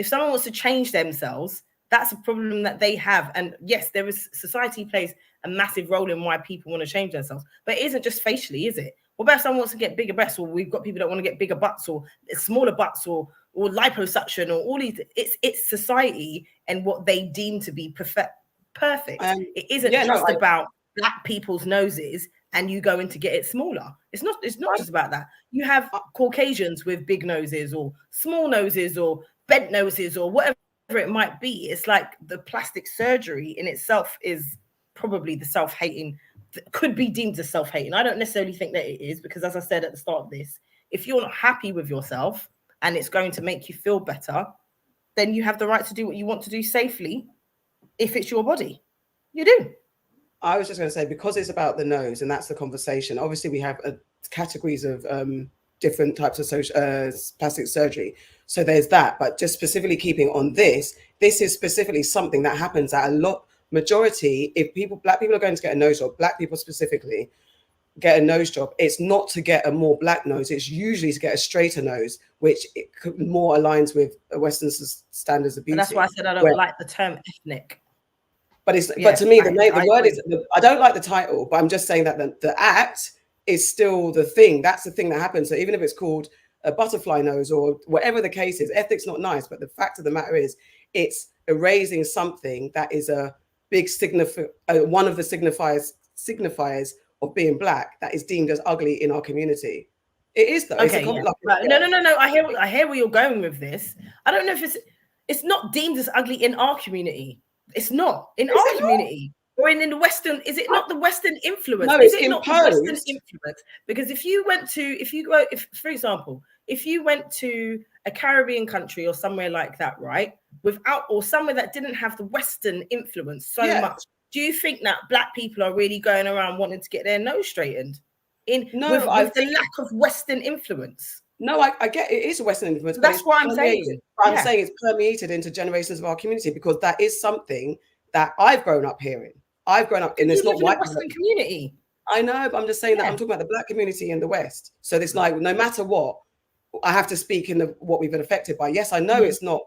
someone wants to change themselves, that's a problem that they have. And yes, there is society plays a massive role in why people want to change themselves, but it isn't just facially, is it? What about someone wants to get bigger breasts, or we've got people that want to get bigger butts, or smaller butts, or liposuction, or all these? It's society and what they deem to be perfect. It isn't just about black people's noses and you going to get it smaller. It's not just about that. You have Caucasians with big noses or small noses or bent noses or whatever it might be. It's like the plastic surgery in itself is probably the self-hating, could be deemed as self-hating. I don't necessarily think that it is, because as I said at the start of this, if you're not happy with yourself and it's going to make you feel better, then you have the right to do what you want to do safely. If it's your body, you do.
I was just going to say, because it's about the nose and that's the conversation. Obviously, we have categories of different types of plastic surgery. So there's that. But just specifically keeping on this is specifically something that happens at majority. If black people are going to get a nose job, black people specifically get a nose job, it's not to get a more black nose. It's usually to get a straighter nose, which more aligns with Western standards of beauty.
And that's why I said I don't like the term ethnic.
But but to me, the word is, I don't like the title, but I'm just saying that the act is still the thing. That's the thing that happens. So even if it's called a butterfly nose or whatever the case is, ethnic's not nice. But the fact of the matter is, it's erasing something that is a big one of the signifiers of being black that is deemed as ugly in our community. It is though.
Okay, no. I hear where you're going with this. I don't know if it's not deemed as ugly in our community. It's not in our community or in the Western. Is it not the Western influence?
No,
is
it
not the Western influence? Because if you went to a Caribbean country or somewhere like that, right, or somewhere that didn't have the Western influence so much, do you think that black people are really going around wanting to get their nose straightened with the lack of Western influence?
No, I get it is a Western influence.
That's what I'm saying.
I'm saying it's permeated into generations of our community, because that is something that I've grown up hearing. I've grown up in this not white
Western community.
I know, but I'm just saying that I'm talking about the black community in the West. So it's like, no matter what, I have to speak in what we've been affected by. Yes, I know it's not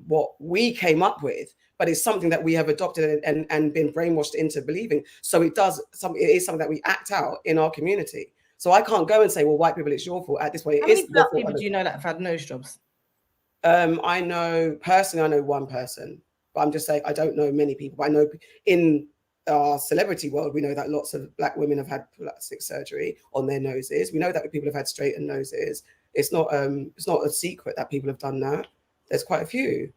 what we came up with, but it's something that we have adopted and been brainwashed into believing. So it is something that we act out in our community. So I can't go and say, well, white people, it's your fault at this way.
How many black people do you know that have had nose jobs?
I know one person, but I'm just saying I don't know many people. But I know in our celebrity world, we know that lots of black women have had plastic surgery on their noses. We know that people have had straightened noses. It's not a secret that people have done that. There's quite a few.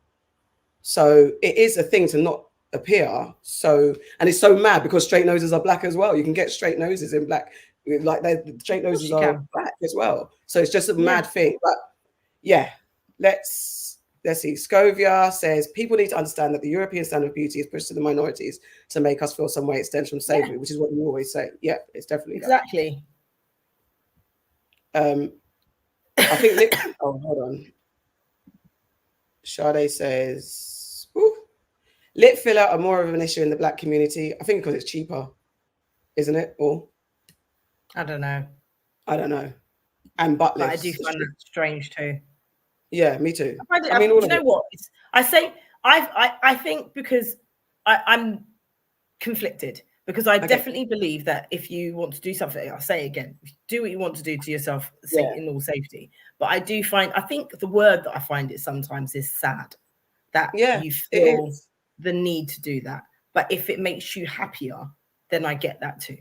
So it is a thing to not appear. So, and it's so mad because straight noses are black as well. You can get straight noses in black. Like the straight noses are black as well. So it's just a mad thing. But yeah, let's see. Scovia says people need to understand that the European standard of beauty is pushed to the minorities to make us feel some way it stems from slavery, which is what you always say. Yeah, it's definitely
exactly
that. I think hold on. Sade says lip filler are more of an issue in the black community. I think because it's cheaper, isn't it? Or
I don't know.
And butt lifts.
But I do find that strange too.
Yeah, me too.
I mean, you know what? I think because I'm conflicted, because I definitely believe that if you want to do something, I'll say it again, do what you want to do to yourself in all safety. But I think the word that I find it sometimes is sad that you feel the need to do that. But if it makes you happier, then I get that too.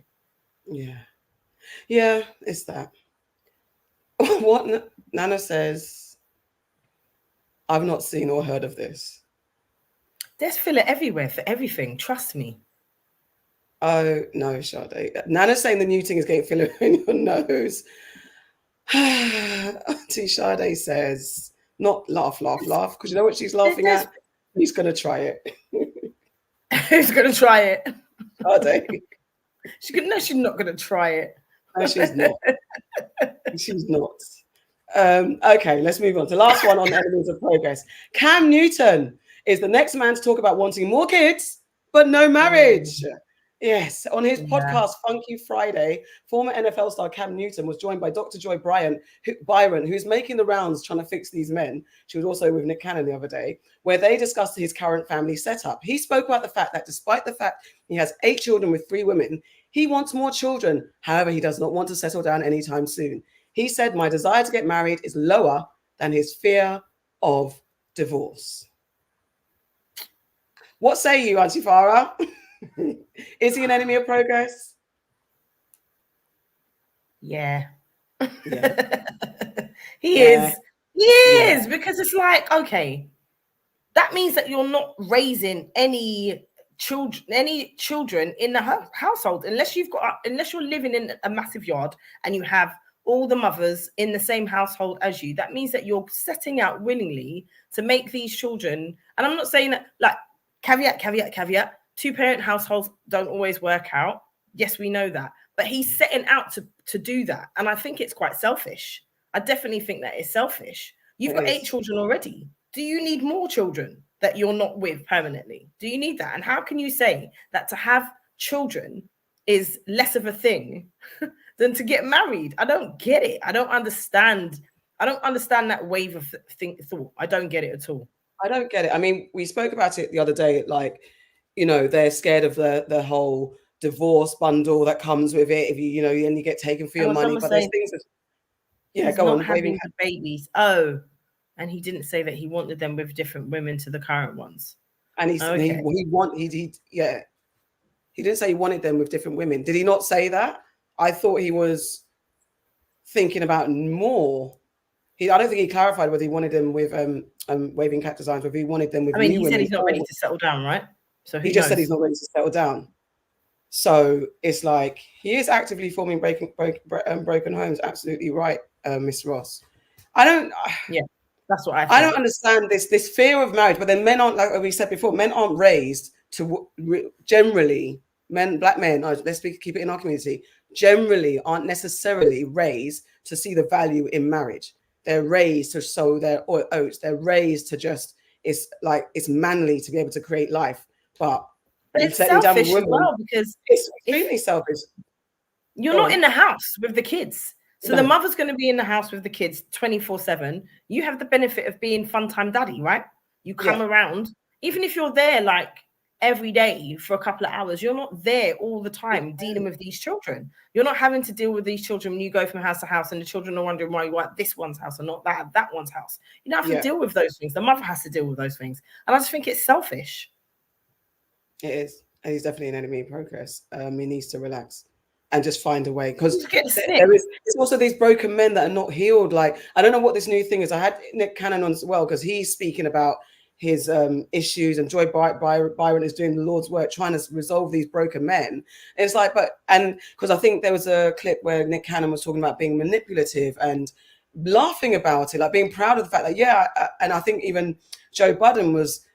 Yeah, it's that. What Nana says, I've not seen or heard of this.
There's filler everywhere for everything. Trust me.
Oh, no, Sade. Nana's saying the new thing is getting filler in your nose. Auntie Sade says, not laugh, because you know what she's laughing at? He's going to try it.
Who's going to try it?
Sade.
She's not going to try it.
No, she's not. She's not. Okay, let's move on to the last one on enemies of progress. Cam Newton is the next man to talk about wanting more kids, but no marriage. Yes, on his podcast, Funky Friday, former NFL star Cam Newton was joined by Dr. Joy Byron, who's making the rounds trying to fix these men. She was also with Nick Cannon the other day, where they discussed his current family setup. He spoke about the fact that despite the fact he has 8 children with 3 women, he wants more children. However, he does not want to settle down anytime soon. He said, "My desire to get married is lower than his fear of divorce." What say you, Auntie Farrah? Is he an enemy of progress?
Yeah.
Yeah.
He is. He is, because it's like, okay, that means that you're not raising any children in the household unless you're living in a massive yard and you have all the mothers in the same household as you. That means that you're setting out willingly to make these children. And I'm not saying that, like, caveat, 2-parent households don't always work out. Yes, we know that. But he's setting out to do that. And I think it's quite selfish. I definitely think that is selfish. You've got 8 children already. Do you need more children that you're not with permanently? Do you need that? And how can you say that to have children is less of a thing than to get married? I don't get it. I don't understand that wave of thought. I don't get it at all.
I don't get it. I mean, we spoke about it the other day, like, you know, they're scared of the whole divorce bundle that comes with it. If and you get taken for your money, but there's things that, go on.
Having the babies. Oh, and he didn't say that he wanted them with different women to the current ones.
And he didn't say he wanted them with different women. Did he not say that? I thought he was thinking about more. I don't think he clarified whether he wanted them with waving cat designs, whether he wanted them with.
He said he's not ready to settle down, right? So
he just said he's not ready to settle down. So it's like he is actively forming broken homes. Absolutely right, Miss Ross.
That's what I think.
I don't understand this fear of marriage. But then men aren't, like we said before, men aren't raised to generally. Black men, let's keep it in our community, generally aren't necessarily raised to see the value in marriage. They're raised to sow their oats. They're raised to just, it's manly to be able to create life. But
it's selfish as well, because
it's extremely selfish.
You're not in the house with the kids. So the mother's going to be in the house with the kids 24/7. You have the benefit of being fun time daddy, right? You come around, even if you're there like every day for a couple of hours, you're not there all the time dealing with these children. You're not having to deal with these children when you go from house to house and the children are wondering why you want this one's house and not that one's house. You don't have to deal with those things. The mother has to deal with those things. And I just think it's selfish.
It is. And he's definitely an enemy of progress. He needs to relax and just find a way, because it's also these broken men that are not healed. Like, I don't know what this new thing is. I had Nick Cannon on as well, because he's speaking about his issues, and Joy Byron is doing the Lord's work trying to resolve these broken men. And it's like, because I think there was a clip where Nick Cannon was talking about being manipulative and laughing about it, like being proud of the fact that and I think even Joe Budden was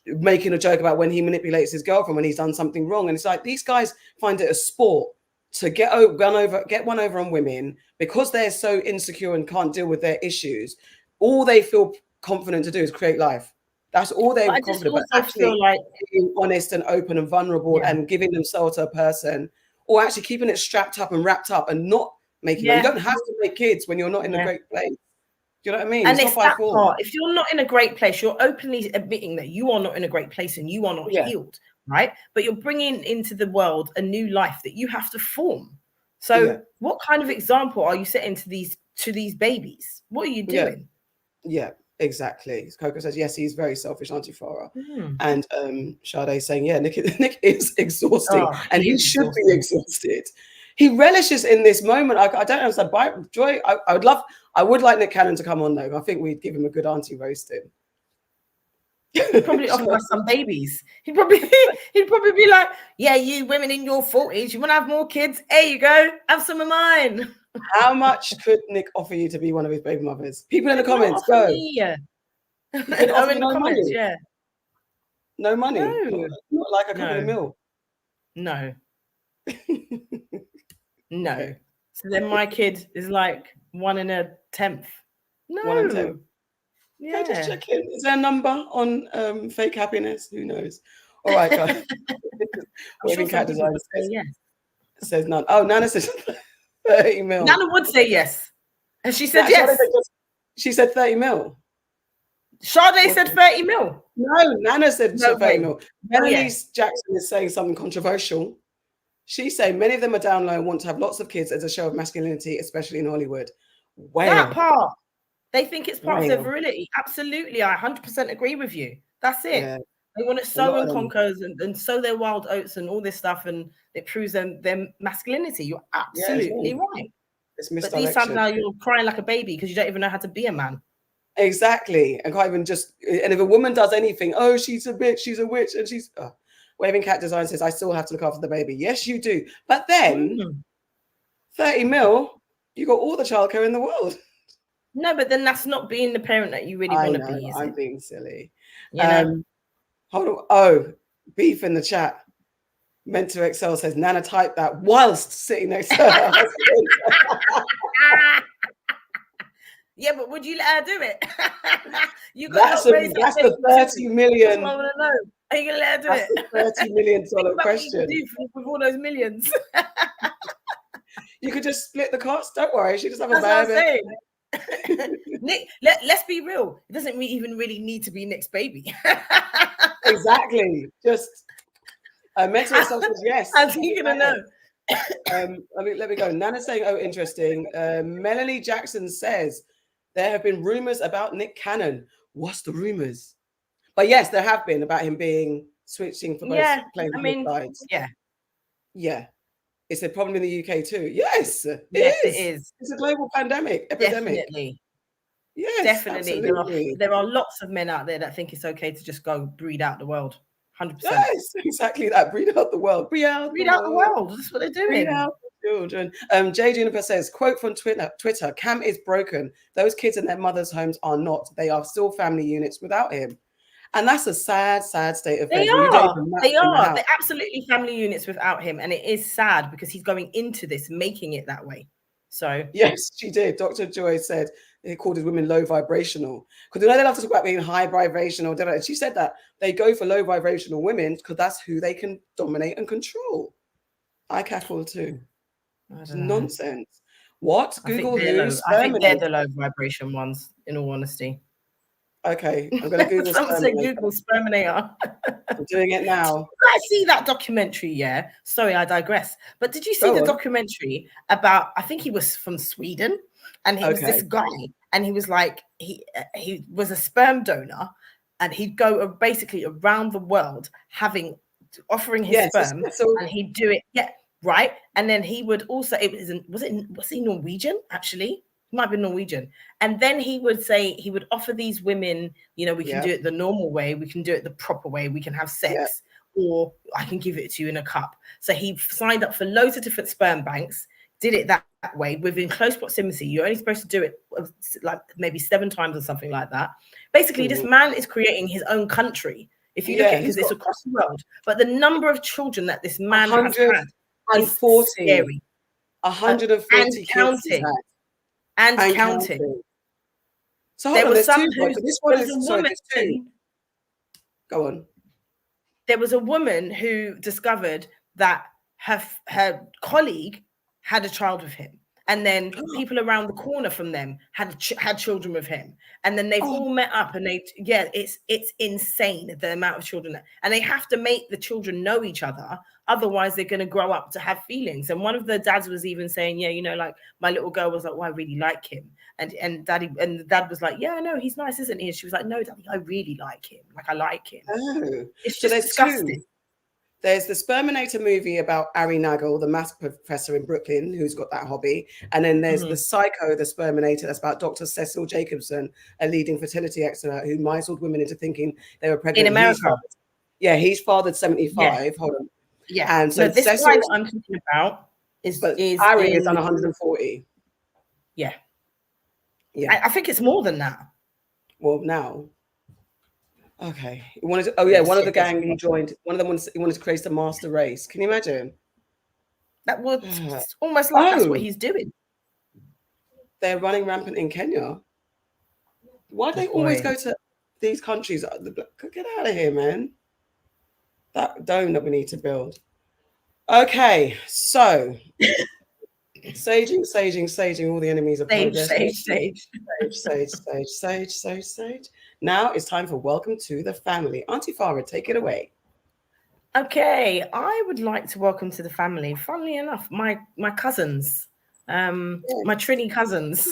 making a joke about when he manipulates his girlfriend when he's done something wrong. And it's like, these guys find it a sport to get one over on women because they're so insecure and can't deal with their issues. All they feel confident to do is create life. That's all they're confident about. Actually feel like being honest and open and vulnerable and giving themselves to a person, or actually keeping it strapped up and wrapped up and not making them. You don't have to make kids when you're not in a great place. Do you know what I mean?
And it's that part. If you're not in a great place, you're openly admitting that you are not in a great place and you are not healed, right? But you're bringing into the world a new life that you have to form. So what kind of example are you setting to these babies? What are you doing?
Yeah, exactly. Coco says, yes, he's very selfish, Auntie Farrah. And Sade saying, Nick is exhausting, and he should be exhausted. He relishes in this moment. I don't understand. Joy, I would like Nick Cannon to come on though. I think we'd give him a good auntie roasting.
He'd probably offer us some babies. He'd probably be like, yeah, you women in your 40s, you want to have more kids? There you go, have some of mine.
How much could Nick offer you to be one of his baby mothers? People in the comments, go.
No money.
No money. No. Not like a couple of mil.
No. No. Okay. So then my kid is like 1 in a 10th. No.
1 in 10. Okay, just checking. Is there a number on fake happiness? Who knows? All right, guys. Waving cat design says none. Oh, Nana says 30 mil.
Nana would say yes. And she said yes.
She said 30 mil.
Sade said 30 mil.
No, Nana said 30 mil. Melanie
yes.
Jackson is saying something controversial. She's saying many of them are down low and want to have lots of kids as a show of masculinity, especially in Hollywood. Wow.
That part. They think it's part of their virility. Absolutely. I 100% agree with you. That's it. Yeah. They want to sow and conquer and sow their wild oats and all this stuff, and it proves them masculinity. You're absolutely right.
It's
misdirection. But these times now you're crying like a baby because you don't even know how to be a man.
Exactly. And can't even and if a woman does anything, oh, she's a bitch, she's a witch, and she's Waving Cat Design says, I still have to look after the baby. Yes, you do. But then 30 mil, you got all the childcare in the world.
No, but then that's not being the parent that you really want to be.
I'm being silly. Hold on. Oh, beef in the chat. Meant to Excel says Nana typed that whilst sitting next to her.
Yeah, but would you let her do it?
That's the 30 million.
I want to know. Are you gonna let her do it?
That's the $30 million question.
What you do with all those millions.
You could just split the cost. Don't worry. She just have a baby.
Nick, let's be real. It doesn't even really need to be Nick's baby.
Exactly. Just mental yourself says yes.
How's he gonna know?
Let me go. Nana's saying, oh, interesting. Melanie Jackson says there have been rumors about Nick Cannon. What's the rumors? But yes, there have been about him being switching for both playing both sides. Yeah. It's a problem in the UK too. Yes, it is. It's a global epidemic.
Definitely.
Yes,
definitely. There are lots of men out there that think it's okay to just go breed out the world. 100%.
Yes, exactly that. Breed out the world. Breed out
the world. That's what they're doing.
Breed out the children. Jay Juniper says, quote from Twitter, Cam is broken. Those kids in their mothers' homes are not. They are still family units without him. And that's a sad, sad state of affairs.
They are. They're absolutely family units without him. And it is sad because he's going into this, making it that way. So
yes, she did. Dr. Joy said he called his women low vibrational. Because they love to talk about being high vibrational. And she said that they go for low vibrational women because that's who they can dominate and control. I cackle too. It's nonsense. What? Google who?
I think they're the low vibration ones, in all honesty.
Okay, I'm going to Google
Google Sperminator.
I'm doing it now.
I see that documentary, yeah. Sorry, I digress. But did you see the documentary about, I think he was from Sweden, and he was this guy, and he was like, he was a sperm donor, and he'd go basically around the world offering his sperm, and he'd do it, right? And then he would also, was he Norwegian, actually? Might be Norwegian. And then he would say, he would offer these women, we can do it the normal way, we can do it the proper way, we can have sex, or I can give it to you in a cup. So he signed up for loads of different sperm banks, did it that way within close proximity. You're only supposed to do it like maybe 7 times or something like that. Basically, this man is creating his own country. If you look at it, because it's across the world. But the number of children that this man has had is scary.
140
counting. And counting.
So there was Go on.
There was a woman who discovered that her colleague had a child with him, and then people around the corner from them had children with him, and then they've all met up, and it's insane the amount of children, and they have to make the children know each other. Otherwise, they're going to grow up to have feelings. And one of the dads was even saying, like my little girl was like, "Oh, I really like him," and the dad was like, "Yeah, I know he's nice, isn't he?" And she was like, "No, Daddy, I really like him. Like I like him."
Oh,
it's just disgusting.
There's the Sperminator movie about Ari Nagel, the maths professor in Brooklyn, who's got that hobby. And then there's the Psycho, the Sperminator, that's about Dr. Cecil Jacobson, a leading fertility expert who misled women into thinking they were pregnant.
In America.
He's fathered 75. Hold on.
Yeah.
And so
this guy that I'm talking about is
Ari is on 140.
Yeah. I think it's more than that.
Well, now. Okay. He wanted to, one of the gang he joined. One of them wanted to create a master race. Can you imagine?
That would almost like that's what he's doing.
They're running rampant in Kenya. Why do they always go to these countries? Get out of here, man. That dome that we need to build. Okay, so saging all the enemies of progress. Sage. Now it's time for welcome to the family. Auntie Farrah, take it away.
Okay, I would like to welcome to the family, funnily enough, my cousins, my Trini cousins.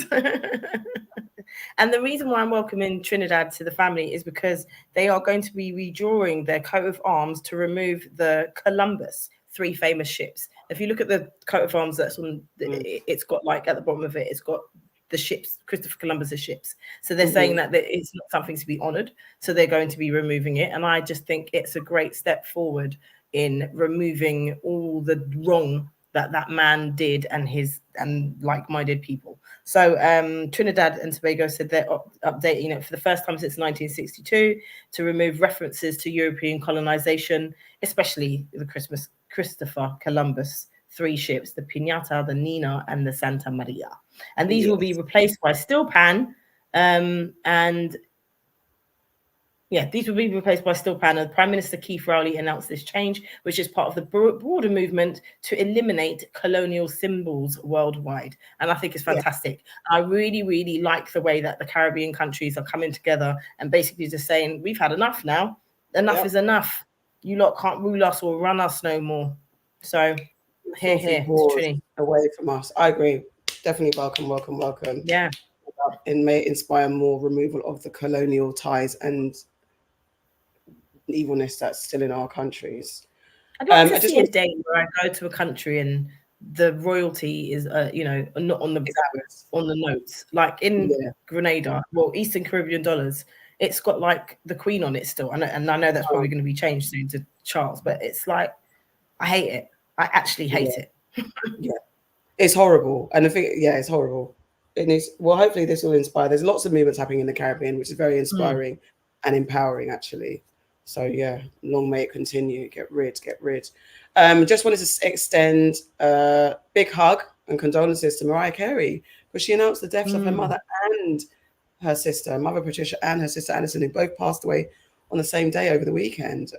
And the reason why I'm welcoming Trinidad to the family is because they are going to be redrawing their coat of arms to remove the Columbus, 3 famous ships. If you look at the coat of arms that's on, it's got like at the bottom of it, it's got the ships, Christopher Columbus's ships. So they're saying that it's not something to be honoured. So they're going to be removing it. And I just think it's a great step forward in removing all the wrong that man did and like-minded people. So Trinidad and Tobago said they're updating it for the first time since 1962 to remove references to European colonization, especially the Christopher Columbus 3 ships, the Piñata, the Nina, and the Santa Maria. And these will be replaced by steel pan. These will be replaced by steel pan. And Prime Minister KEKE FARRAH announced this change, which is part of the broader movement to eliminate colonial symbols worldwide. And I think it's fantastic. I really, really like the way that the Caribbean countries are coming together and basically just saying, we've had enough now. Enough is enough. You lot can't rule us or run us no more. So here, Trini.
Away from us. I agree. Definitely welcome.
Yeah.
It may inspire more removal of the colonial ties and evilness that's still in our countries.
I'd like to see a day where I go to a country and the royalty is, not on the notes. Like in Grenada, Eastern Caribbean dollars, it's got like the Queen on it still. And I know that's probably going to be changed soon to Charles, but it's like, I hate it. I actually hate it.
It's horrible. And I think, it's horrible. It is, hopefully this will inspire. There's lots of movements happening in the Caribbean, which is very inspiring and empowering, actually. So, long may it continue. Get rid. Just wanted to extend a big hug and condolences to Mariah Carey, because she announced the deaths of her mother and her sister, Mother Patricia and her sister Alison, who both passed away on the same day over the weekend.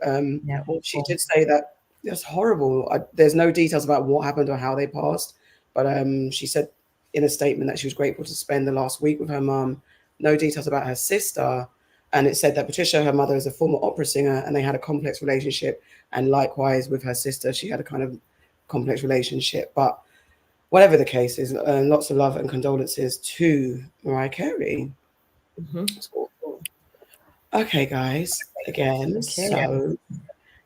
She did say that it's horrible. There's no details about what happened or how they passed, but she said in a statement that she was grateful to spend the last week with her mum. No details about her sister. And it said that Patricia, her mother, is a former opera singer, and they had a complex relationship. And likewise with her sister, she had a kind of complex relationship. But whatever the case is, lots of love and condolences to Mariah Carey. Okay, guys, again. So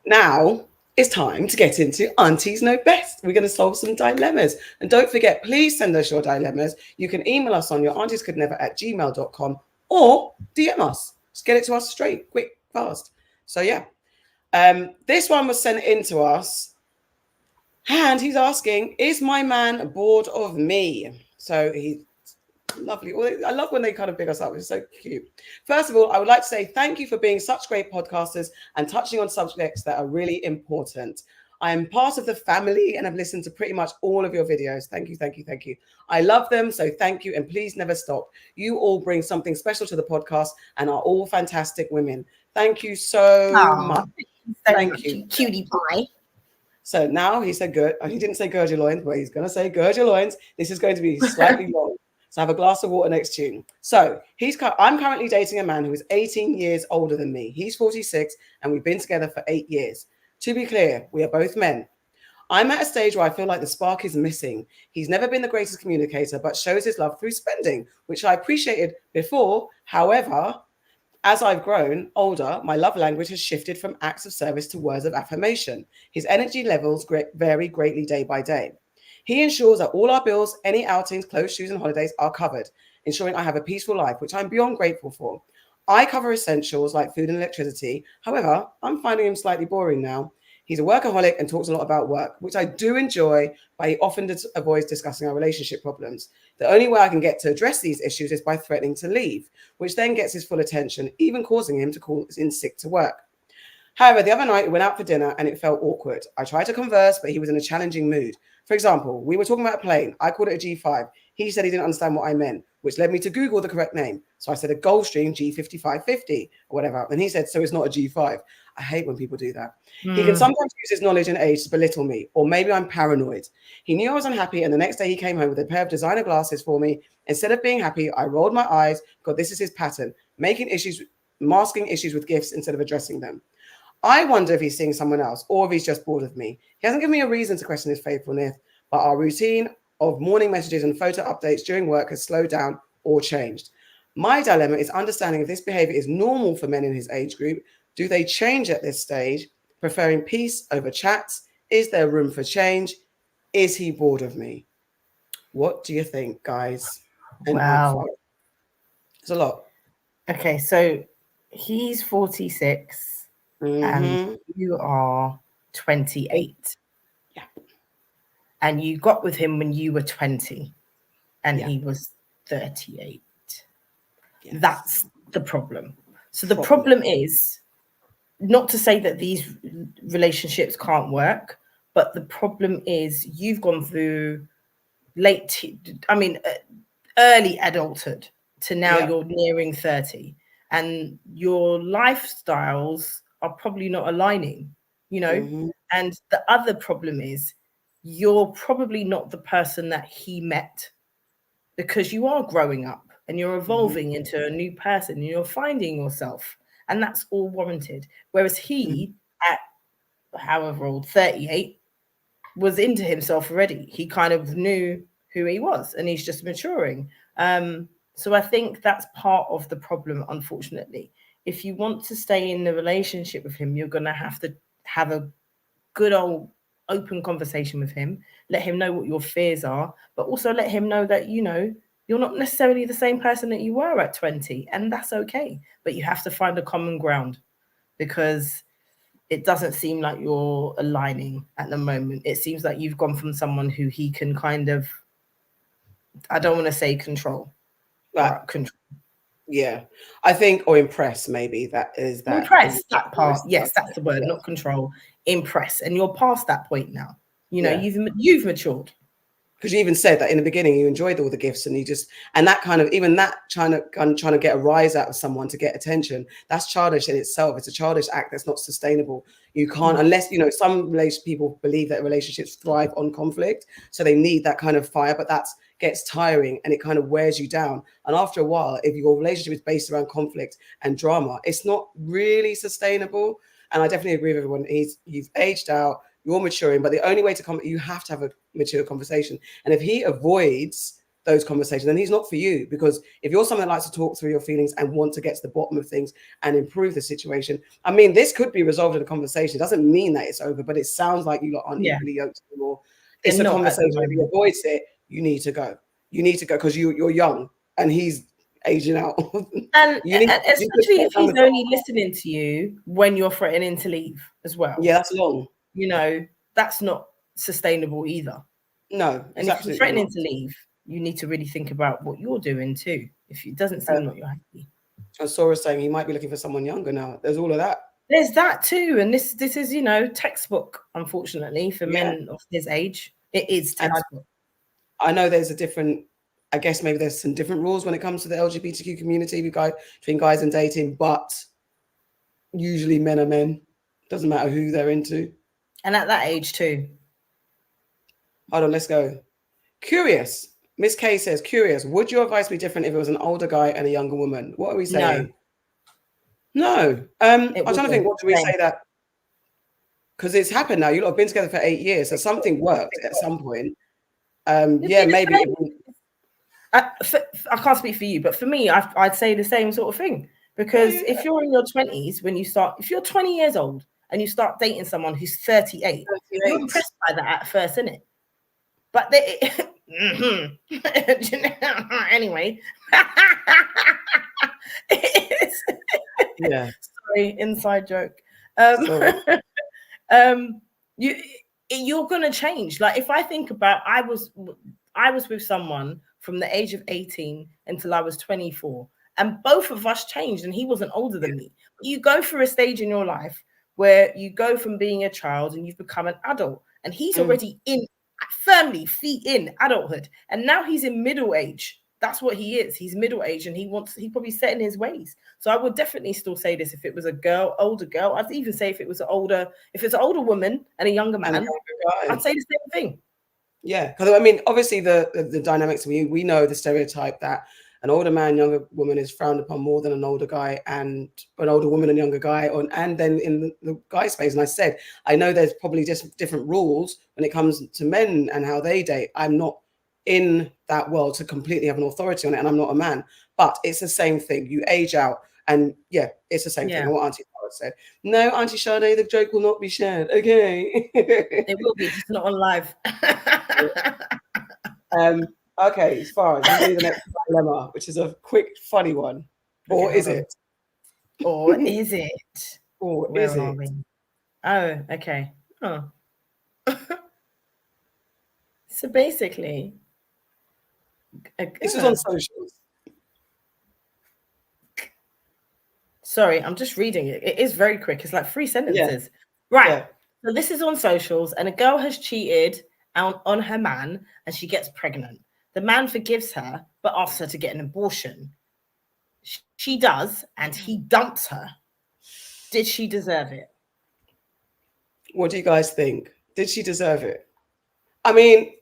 now it's time to get into Aunties Know Best. We're going to solve some dilemmas. And don't forget, please send us your dilemmas. You can email us on yourauntiescouldnever@gmail.com or DM us. Just get it to us straight, quick, fast. So this one was sent in to us, and he's asking, is my man bored of me? So he's lovely. I love when they kind of pick us up. It's so cute. First of all, I would like to say thank you for being such great podcasters and touching on subjects that are really important. I am part of the family and I've listened to pretty much all of your videos. Thank you. I love them. So thank you. And please never stop. You all bring something special to the podcast and are all fantastic women. Thank you so much. Thank you.
Cutie pie.
So now he said good. He didn't say gird your loins, but he's going to say gird your loins. This is going to be slightly long. So have a glass of water next tune. So I'm currently dating a man who is 18 years older than me. He's 46 and we've been together for 8 years. To be clear, we are both men. I'm at a stage where I feel like the spark is missing. He's never been the greatest communicator, but shows his love through spending, which I appreciated before. However, as I've grown older, my love language has shifted from acts of service to words of affirmation. His energy levels vary greatly day by day. He ensures that all our bills, any outings, clothes, shoes, and holidays are covered, ensuring I have a peaceful life, which I'm beyond grateful for. I cover essentials like food and electricity. However, I'm finding him slightly boring now. He's a workaholic and talks a lot about work, which I do enjoy, but he often avoids discussing our relationship problems. The only way I can get to address these issues is by threatening to leave, which then gets his full attention, even causing him to call in sick to work. However, the other night we went out for dinner and it felt awkward. I tried to converse, but he was in a challenging mood. For example, we were talking about a plane. I called it a G5. He said he didn't understand what I meant. which led me to Google the correct name. So I said a Gulfstream G5550 or whatever. And he said, so it's not a G5. I hate when people do that. He can sometimes use his knowledge and age to belittle me, or maybe I'm paranoid. He knew I was unhappy, and the next day he came home with a pair of designer glasses for me. Instead of being happy, I rolled my eyes. God, this is his pattern, masking issues with gifts instead of addressing them. I wonder if he's seeing someone else or if he's just bored of me. He hasn't given me a reason to question his faithfulness, but our routine of morning messages and photo updates during work has slowed down or changed. My dilemma is understanding if this behavior is normal for men in his age group. Do they change at this stage, preferring peace over chats? Is there room for change? Is he bored of me? What do you think, guys? And
wow.
It's a lot.
Okay, so he's 46 and you are 28.
Yeah.
And you got with him when you were 20 and he was 38. Yes. That's the problem. So the problem is, not to say that these relationships can't work, but the problem is you've gone through early adulthood to now you're nearing 30 and your lifestyles are probably not aligning, you know? And the other problem is you're probably not the person that he met, because you are growing up and you're evolving into a new person and you're finding yourself, and that's all warranted. Whereas he, at however old, 38, was into himself already. He kind of knew who he was and he's just maturing. So I think that's part of the problem, unfortunately. If you want to stay in the relationship with him, you're going to have a good old open conversation with him, let him know what your fears are, but also let him know that, you know, you're not necessarily the same person that you were at 20, and that's okay. But you have to find a common ground, because it doesn't seem like you're aligning at the moment. It seems like you've gone from someone who he can kind of, I don't want to say control, but control.
Yeah, I think, or impress, maybe that is that.
Impress, that part. Yes, that's the word, not control. Impress. And you're past that point now. You know, you've matured.
Because you even said that in the beginning, you enjoyed all the gifts, and you just, and that kind of, even that trying to get a rise out of someone to get attention, that's childish in itself. It's a childish act that's not sustainable. You can't, unless, you know, some people believe that relationships thrive on conflict, so they need that kind of fire, but that gets tiring and it kind of wears you down. And after a while, if your relationship is based around conflict and drama, it's not really sustainable. And I definitely agree with everyone. He's aged out. You're maturing, but the only way to you have to have a mature conversation. And if he avoids those conversations, then he's not for you. Because if you're someone that likes to talk through your feelings and want to get to the bottom of things and improve the situation, I mean, this could be resolved in a conversation. It doesn't mean that it's over, but it sounds like you lot aren't equally yoked anymore. It's a conversation. If he avoids it, you need to go. You need to go, because you're young and he's aging out.
And especially if he's only listening to you when you're threatening to leave as well.
Yeah, that's long.
You know, that's not sustainable either.
No,
and if you're threatening to leave, you need to really think about what you're doing too. If it doesn't seem like you're happy.
And Sora's saying he might be looking for someone younger now. There's all of that.
There's that too. And this is, you know, textbook, unfortunately, for men of his age. It is textbook.
I know there's a different, I guess maybe there's some different rules when it comes to the LGBTQ community between guys and dating, but usually men are men. Doesn't matter who they're into.
And at that age too.
Hold on, let's go. Curious. Miss K says, curious, would your advice be different if it was an older guy and a younger woman? What are we saying? No. I'm trying to think, what do we say that? Because it's happened now. You lot have been together for 8 years, so something worked at some point. Maybe.
I can't speak for you, but for me, I'd say the same sort of thing. Because if you're in your 20s, if you're 20 years old and you start dating someone who's 38, you're impressed by that at first, isn't it? But anyway, sorry, inside joke. You're gonna change. Like, if I think about, I was with someone from the age of 18 until I was 24, and both of us changed, and he wasn't older than me. But you go through a stage in your life where you go from being a child and you've become an adult, and he's already firmly feet in adulthood, and now he's in middle age. that's what he is. He's middle-aged and he's probably set in his ways. So I would definitely still say this if it was a girl, older girl. I'd even say if it's an older woman and a younger man, I'd say the same thing.
Yeah, because I mean, obviously the dynamics, we know the stereotype that an older man, younger woman is frowned upon more than an older guy, and an older woman and younger guy. And then in the guy space, and I said, I know there's probably just different rules when it comes to men and how they date. I'm not in that world to completely have an authority on it, and I'm not a man, but it's the same thing. You age out, and yeah, it's the same thing. And what Auntie Farrah said. No, Auntie Sade, the joke will not be shared. Okay.
It will be, just not on live.
Okay, as far as we do the next dilemma, which is a quick, funny one. Or is it?
Or is it?
Or is it?
Oh, okay. Oh. So basically,
this is on socials.
Sorry, I'm just reading it. It is very quick. It's like 3 sentences. Yeah. Right. Yeah. So this is on socials, and a girl has cheated on her man, and she gets pregnant. The man forgives her, but asks her to get an abortion. She does, and he dumps her. Did she deserve it?
What do you guys think? Did she deserve it? I mean,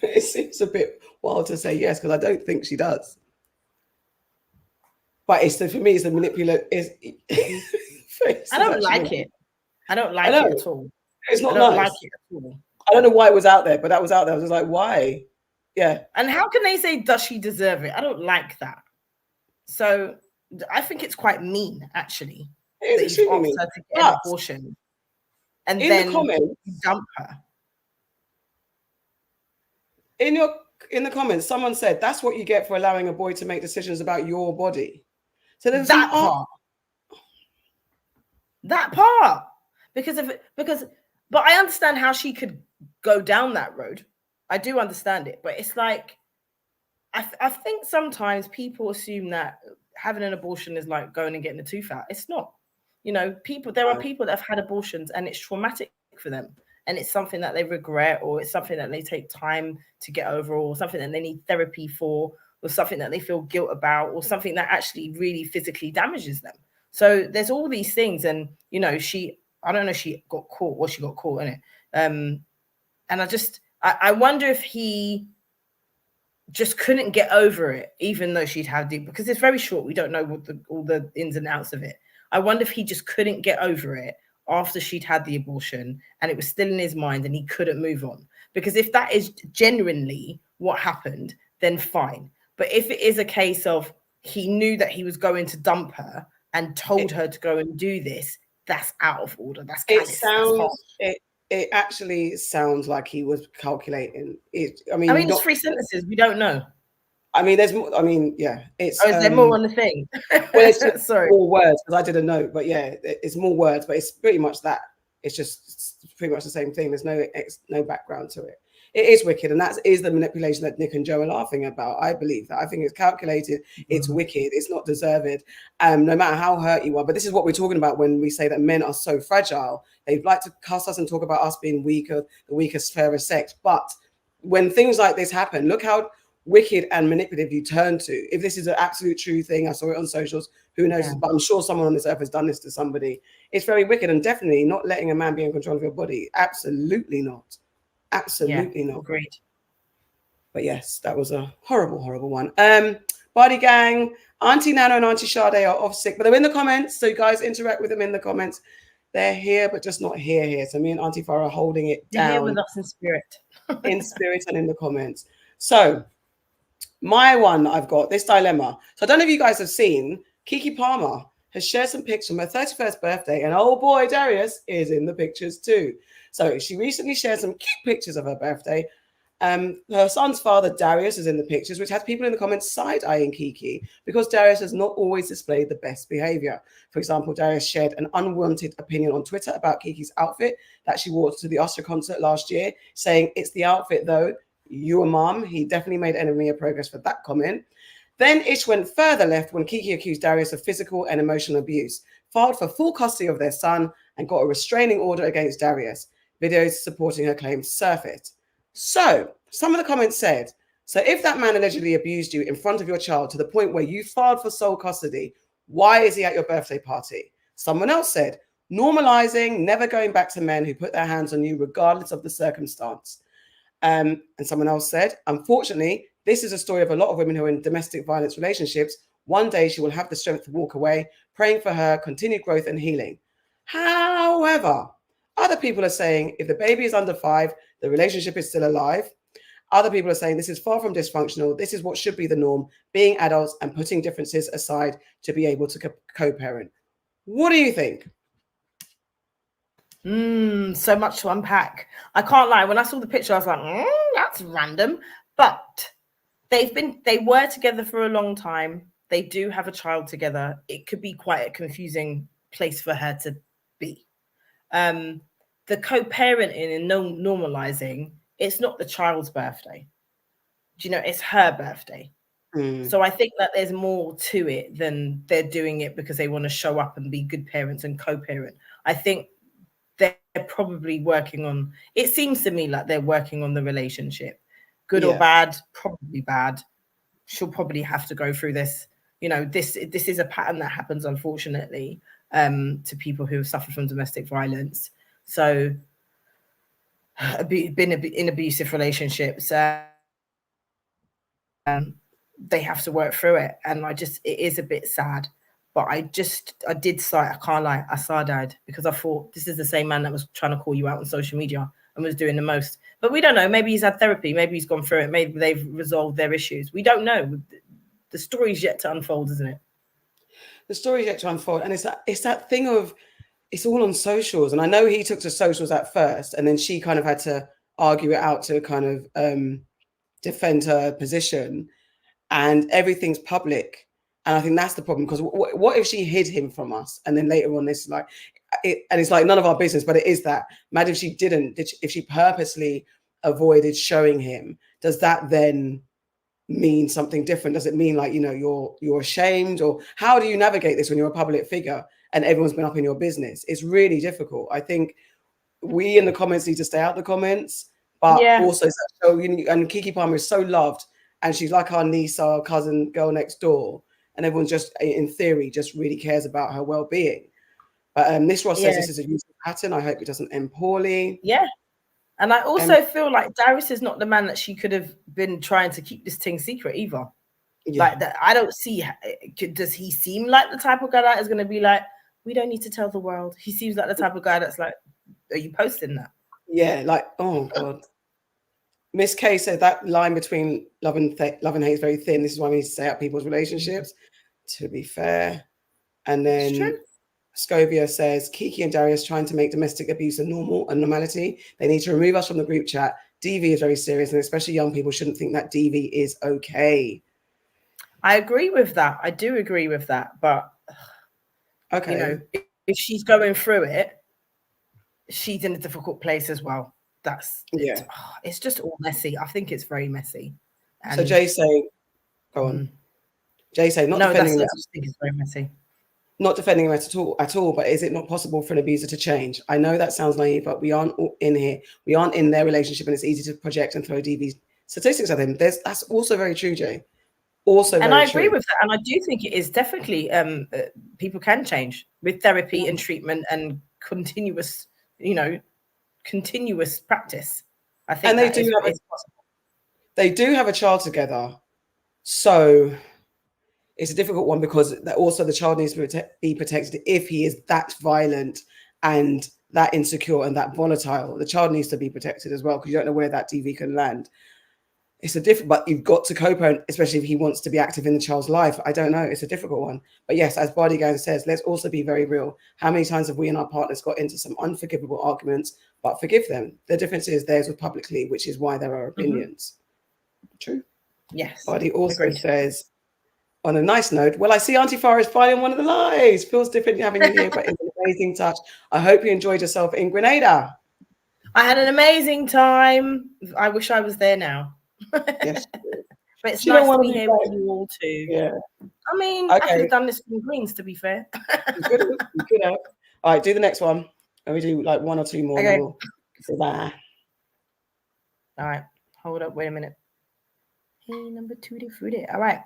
it seems a bit wild to say yes, because I don't think she does. But for me, it's the manipulate.
I don't like it. I don't like it at all.
It's not nice. I don't like it at all. I don't know why it was out there, but that was out there. I was just like, why? Yeah.
And how can they say, does she deserve it? I don't like that. So I think it's quite mean, actually.
It is extremely mean.
Her to get an abortion. And then you dump her.
In the comments, someone said, that's what you get for allowing a boy to make decisions about your body. So there's
that part. That part. But I understand how she could go down that road. I do understand it, but it's like, I think sometimes people assume that having an abortion is like going and getting a tooth out. It's not. You know, there are people that have had abortions and it's traumatic for them. And it's something that they regret, or it's something that they take time to get over, or something that they need therapy for, or something that they feel guilt about, or something that actually really physically damages them. So there's all these things. And, you know, I don't know if she got caught. Well, she got caught, innit? And I wonder if he just couldn't get over it, even though she'd had it, because it's very short. We don't know what all the ins and outs of it. I wonder if he just couldn't get over it after she'd had the abortion, and it was still in his mind and he couldn't move on. Because if that is genuinely what happened, then fine. But if it is a case of he knew that he was going to dump her and told her to go and do this, that's out of order. That's callous.
It actually sounds like he was calculating it. I mean,
it's 3 sentences. We don't know.
I mean, there's more. I mean, yeah, it's.
Oh, is there more on the thing?
Well, it's just more words, because I did a note, but yeah, it's more words, but it's pretty much that. It's pretty much the same thing. There's no background to it. It is wicked, and that is the manipulation that Nick and Joe are laughing about. I believe that. I think it's calculated. It's wicked. It's not deserved. No matter how hurt you are. But this is what we're talking about when we say that men are so fragile. They like to cuss us and talk about us being weaker, the weakest, fairest sex. But when things like this happen, look how wicked and manipulative you turn to. If this is an absolute true thing, I saw it on socials, who knows, but I'm sure someone on this earth has done this to somebody. It's very wicked, and definitely not letting a man be in control of your body. Absolutely not. Absolutely not.
Agreed.
But yes, that was a horrible, horrible one. Body gang, Auntie Nano and Auntie Sade are off sick, but they're in the comments, so you guys interact with them in the comments. They're here, but just not here. So me and Auntie Farrah are holding it down.
They're here with us in spirit.
In spirit and in the comments. So my one, I've got this dilemma. So I don't know if you guys have seen, KEKE Palmer has shared some pics from her 31st birthday, and oh boy, Darius is in the pictures too. So she recently shared some cute pictures of her birthday. Her son's father, Darius, is in the pictures, which has people in the comments side-eyeing KEKE because Darius has not always displayed the best behavior. For example, Darius shared an unwanted opinion on Twitter about KEKE's outfit that she wore to the Oscar concert last year, saying, "It's the outfit though, you a mom." He definitely made enemy of progress for that comment. Then Ish went further left when KEKE accused Darius of physical and emotional abuse, filed for full custody of their son, and got a restraining order against Darius. Videos supporting her claims surfaced. So some of the comments said, So if that man allegedly abused you in front of your child to the point where you filed for sole custody, why is he at your birthday party? Someone else said, normalizing never going back to men who put their hands on you regardless of the circumstance. And someone else said, unfortunately, this is a story of a lot of women who are in domestic violence relationships. One day she will have the strength to walk away, praying for her continued growth and healing. However, other people are saying if the baby is under 5, the relationship is still alive. Other people are saying this is far from dysfunctional. This is what should be the norm, being adults and putting differences aside to be able to co-parent. What do you think?
So much to unpack. I can't lie. When I saw the picture, I was like, that's random. But they were together for a long time. They do have a child together. It could be quite a confusing place for her to be. The co-parenting and normalizing, it's not the child's birthday. Do you know, it's her birthday. So I think that there's more to it than they're doing it because they want to show up and be good parents and co-parent. I think they're probably working on, it seems to me like they're working on the relationship. Good or bad, probably bad. She'll probably have to go through this. You know, this is a pattern that happens, unfortunately, to people who have suffered from domestic violence. So been in abusive relationships, they have to work through it. And it is a bit sad. But I did sigh, I can't lie, I side-eyed because I thought this is the same man that was trying to call you out on social media and was doing the most. But we don't know. Maybe he's had therapy. Maybe he's gone through it. Maybe they've resolved their issues. We don't know. The story's yet to unfold, isn't it?
The story's yet to unfold. And it's that thing of, it's all on socials. And I know he took to socials at first, and then she kind of had to argue it out to kind of defend her position. And everything's public. And I think that's the problem, because what if she hid him from us? And then later on, this like, and it's like none of our business, but it is that. Mad if she didn't, if she purposely avoided showing him, does that then mean something different? Does it mean like, you know, you're ashamed? Or how do you navigate this when you're a public figure and everyone's been up in your business? It's really difficult. I think we in the comments need to stay out of the comments, but also, so, and KEKE Palmer is so loved, and she's like our niece, our cousin, girl next door. And everyone just, in theory, just really cares about her well-being. But Miss Ross says this is a useful pattern. I hope it doesn't end poorly.
Yeah. And I also feel like Darius is not the man that she could have been trying to keep this thing secret either. Like that, I don't see, does he seem like the type of guy that is going to be like, we don't need to tell the world? He seems like the type of guy that's like, are you posting that?
Yeah, like, oh God. Miss K said that line between love and hate is very thin. This is why we need to stay out people's relationships, to be fair. And then Scovia says, KEKE and Darius trying to make domestic abuse a normality. They need to remove us from the group chat. DV is very serious, and especially young people shouldn't think that DV is okay.
I agree with that. I do agree with that. But, you know, if she's going through it, she's in a difficult place as well. It's just all messy. I think it's very messy. And
so Jay say, go on. Jay say, not defending him.
I just think it's very messy.
Not defending him at all. But is it not possible for an abuser to change? I know that sounds naive, but we aren't in here. We aren't in their relationship, and it's easy to project and throw DV statistics at them. That's also very true, Jay. Also,
and I agree with that. And I do think it is definitely people can change with therapy and treatment and continuous, continuous practice. I think, and
they do have a child together, so it's a difficult one, because also the child needs to be protected if he is that violent and that insecure and that volatile. The child needs to be protected as well, because you don't know where that DV can land. It's a different, but you've got to co-parent, especially if he wants to be active in the child's life. I don't know. It's a difficult one. But yes, as Bardigan says, let's also be very real. How many times have we and our partners got into some unforgivable arguments, but forgive them? The difference is theirs was publicly, which is why there are opinions. True.
Yes.
Bardi also says, on a nice note, well, I see Auntie Farrah is finally on one of the lives. Feels different having you here, but it's an amazing touch. I hope you enjoyed yourself in Grenada.
I had an amazing time. I wish I was there now.
Yes.
But it's nice to be here with you all too.
Yeah.
I mean, I could have done this from Greens, to be fair.
You could have. All right, do the next one. And we do like one or two more.
Okay.
Bye.
All right. Hold up. Wait a minute. Hey, number Tutti Frutti. All right.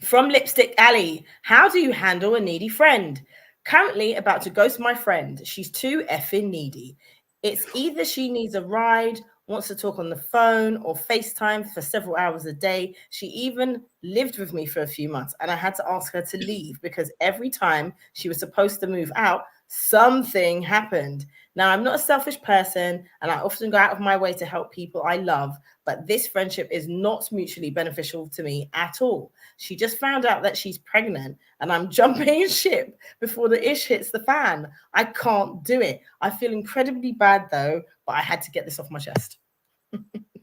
From Lipstick Alley, how do you handle a needy friend? Currently about to ghost my friend. She's too effing needy. It's either she needs a ride, wants to talk on the phone, or FaceTime for several hours a day. She even lived with me for a few months, and I had to ask her to leave because every time she was supposed to move out, something happened. Now, I'm not a selfish person, and I often go out of my way to help people I love, but this friendship is not mutually beneficial to me at all. She just found out that she's pregnant, and I'm jumping ship before the ish hits the fan. I can't do it. I feel incredibly bad though, but I had to get this off my chest.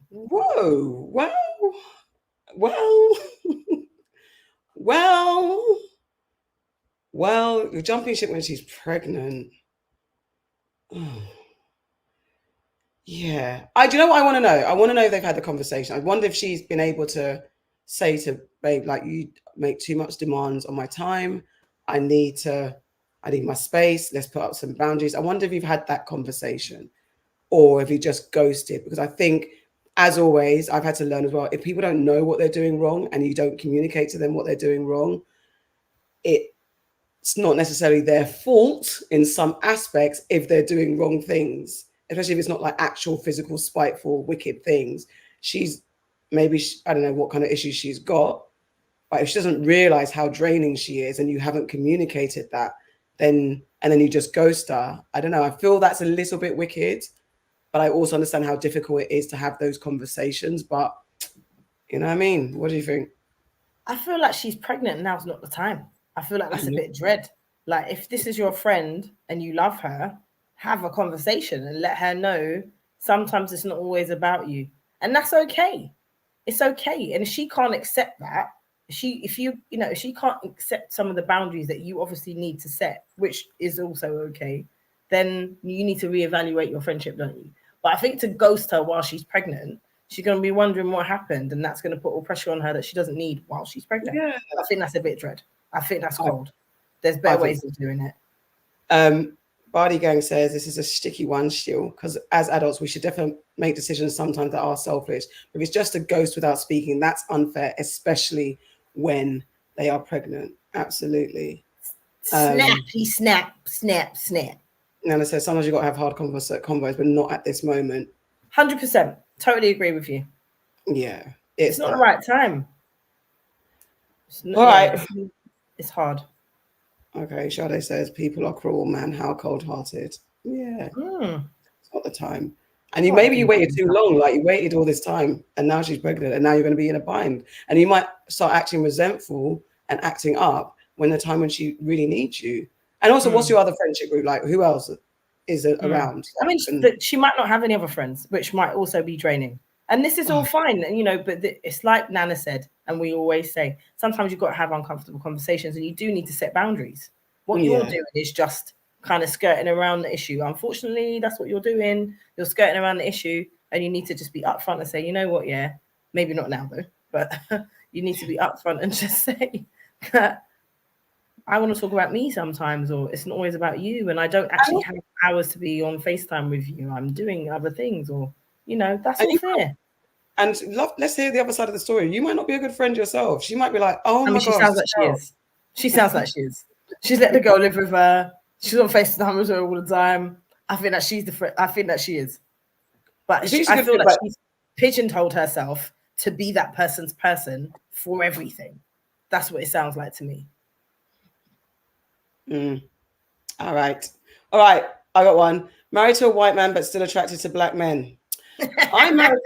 Whoa. Well, well, well, you're jumping ship when she's pregnant. Oh. Yeah. Do you know what I want to know? I want to know if they've had the conversation. I wonder if she's been able to say to babe, like, you make too much demands on my time. I need my space. Let's put up some boundaries. I wonder if you've had that conversation or if you just ghosted. Because I think, as always, I've had to learn as well, if people don't know what they're doing wrong and you don't communicate to them what they're doing wrong, it's not necessarily their fault in some aspects if they're doing wrong things, especially if it's not like actual physical, spiteful, wicked things. She's maybe, I don't know what kind of issues she's got, but if she doesn't realize how draining she is and you haven't communicated that, then you just ghost her. I don't know. I feel that's a little bit wicked, but I also understand how difficult it is to have those conversations. But you know what I mean? What do you think?
I feel like she's pregnant. Now's not the time. I feel like that's a bit dread. Like, if this is your friend and you love her, have a conversation and let her know sometimes it's not always about you. And that's okay. It's okay. And if she can't accept that, if she can't accept some of the boundaries that you obviously need to set, which is also okay, then you need to reevaluate your friendship, don't you? But I think to ghost her while she's pregnant, she's going to be wondering what happened, and that's going to put all pressure on her that she doesn't need while she's pregnant.
Yeah.
I think that's a bit dread. I think that's cold. There's better ways of doing
it. Bardi Gang says this is a sticky one still, because as adults, we should definitely make decisions sometimes that are selfish. If it's just a ghost without speaking, that's unfair, especially when they are pregnant. Absolutely.
Snappy, snap.
Nana says sometimes you've got to have hard convos, but not at this moment.
100%. Totally agree with you.
Yeah.
It's not the right time.
All right.
It's hard.
Okay, Sade says people are cruel, man. How cold-hearted. Yeah. It's not the time. And you waited too long. Like, you waited all this time, and now she's pregnant, and now you're going to be in a bind. And you might start acting resentful and acting up when she really needs you. And also, what's your other friendship group like? Who else is around?
I mean, she might not have any other friends, which might also be draining. And this is all fine, but it's like Nana said, and we always say, sometimes you've got to have uncomfortable conversations, and you do need to set boundaries. What you're doing is just kind of skirting around the issue. Unfortunately, that's what you're doing. You're skirting around the issue, and you need to just be upfront and say, you know what, yeah, maybe not now though, but you need to be upfront and just say that I want to talk about me sometimes, or it's not always about you, and I don't actually have hours to be on FaceTime with you. I'm doing other things, or that's all fair.
And let's hear the other side of the story. You might not be a good friend yourself. She might be like, oh my gosh.
She sounds like she is. She sounds like she is. She's let the girl live with her. She's on FaceTime with her all the time. I think that she's the friend. I think that she is. But I feel like she's pigeonholed herself to be that person's person for everything. That's what it sounds like to me.
All right. I got one. Married to a white man, but still attracted to black men. I'm married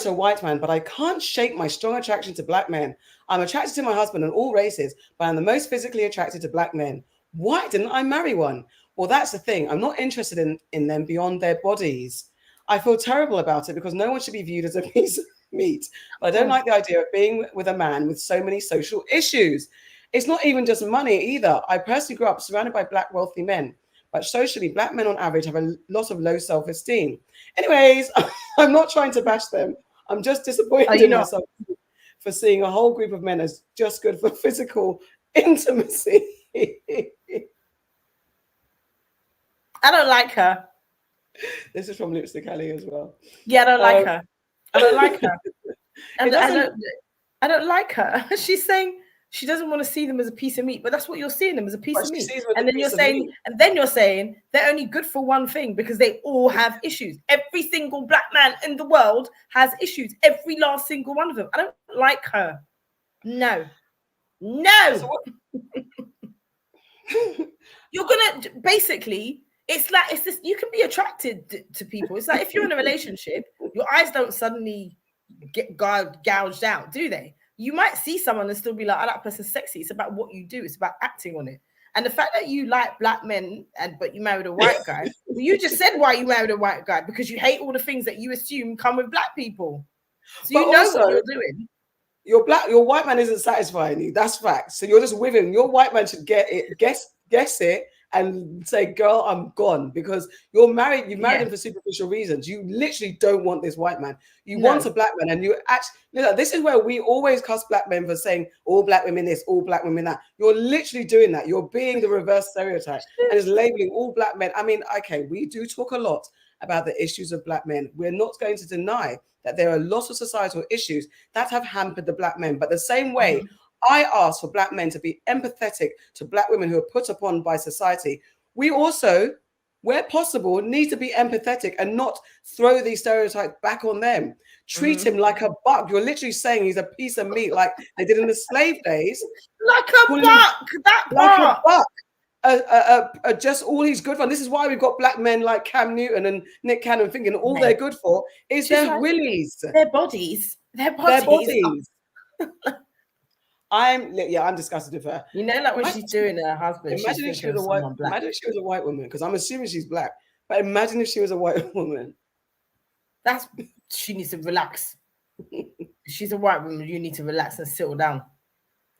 to a white man, but I can't shake my strong attraction to black men. I'm attracted to my husband in all races, but I'm the most physically attracted to black men. Why didn't I marry one? Well, that's the thing. I'm not interested in them beyond their bodies. I feel terrible about it because no one should be viewed as a piece of meat. But I don't like the idea of being with a man with so many social issues. It's not even just money either. I personally grew up surrounded by black wealthy men. But socially, black men on average have a lot of low self-esteem. Anyways, I'm not trying to bash them. I'm just disappointed in myself for seeing a whole group of men as just good for physical intimacy.
I don't like her.
This is from Lipstick Alley as well.
Yeah, I don't like her. I don't like her.
It doesn't.
I don't like her. She's saying she doesn't want to see them as a piece of meat, but that's what you're seeing them as, a piece of meat. And then you're saying they're only good for one thing because they all have issues. Every single black man in the world has issues. Every last single one of them. I don't like her. No. So you're gonna basically. It's this. You can be attracted to people. It's like if you're in a relationship, your eyes don't suddenly get gouged out, do they? You might see someone and still be like, oh, that person's sexy. It's about what you do. It's about acting on it. And the fact that you like black men but you married a white guy, well, you just said why you married a white guy, because you hate all the things that you assume come with black people. So you know what you're doing.
Your white man isn't satisfying you. That's fact. So you're just with him. Your white man should get it, guess it, and say, girl, I'm gone, because you've married him for superficial reasons. You literally don't want this white man. You want a black man. And you actually, this is where we always cuss black men for saying all black women this, all black women that. You're literally doing that. You're being the reverse stereotype and is labeling all black men. I mean, okay, we do talk a lot about the issues of black men. We're not going to deny that there are lots of societal issues that have hampered the black men. But the same way, I ask for black men to be empathetic to black women who are put upon by society. We also, where possible, need to be empathetic and not throw these stereotypes back on them. Treat him like a buck. You're literally saying he's a piece of meat, like they did in the slave days.
Like a buck, like
a buck. Just all he's good for. This is why we've got black men like Cam Newton and Nick Cannon thinking all they're good for is their willies.
Their bodies. Their bodies.
I'm disgusted with her.
You know, like when she's doing her husband.
Imagine if she was a white woman, because I'm assuming she's black. But imagine if she was a white woman.
She needs to relax. If she's a white woman, you need to relax and settle down.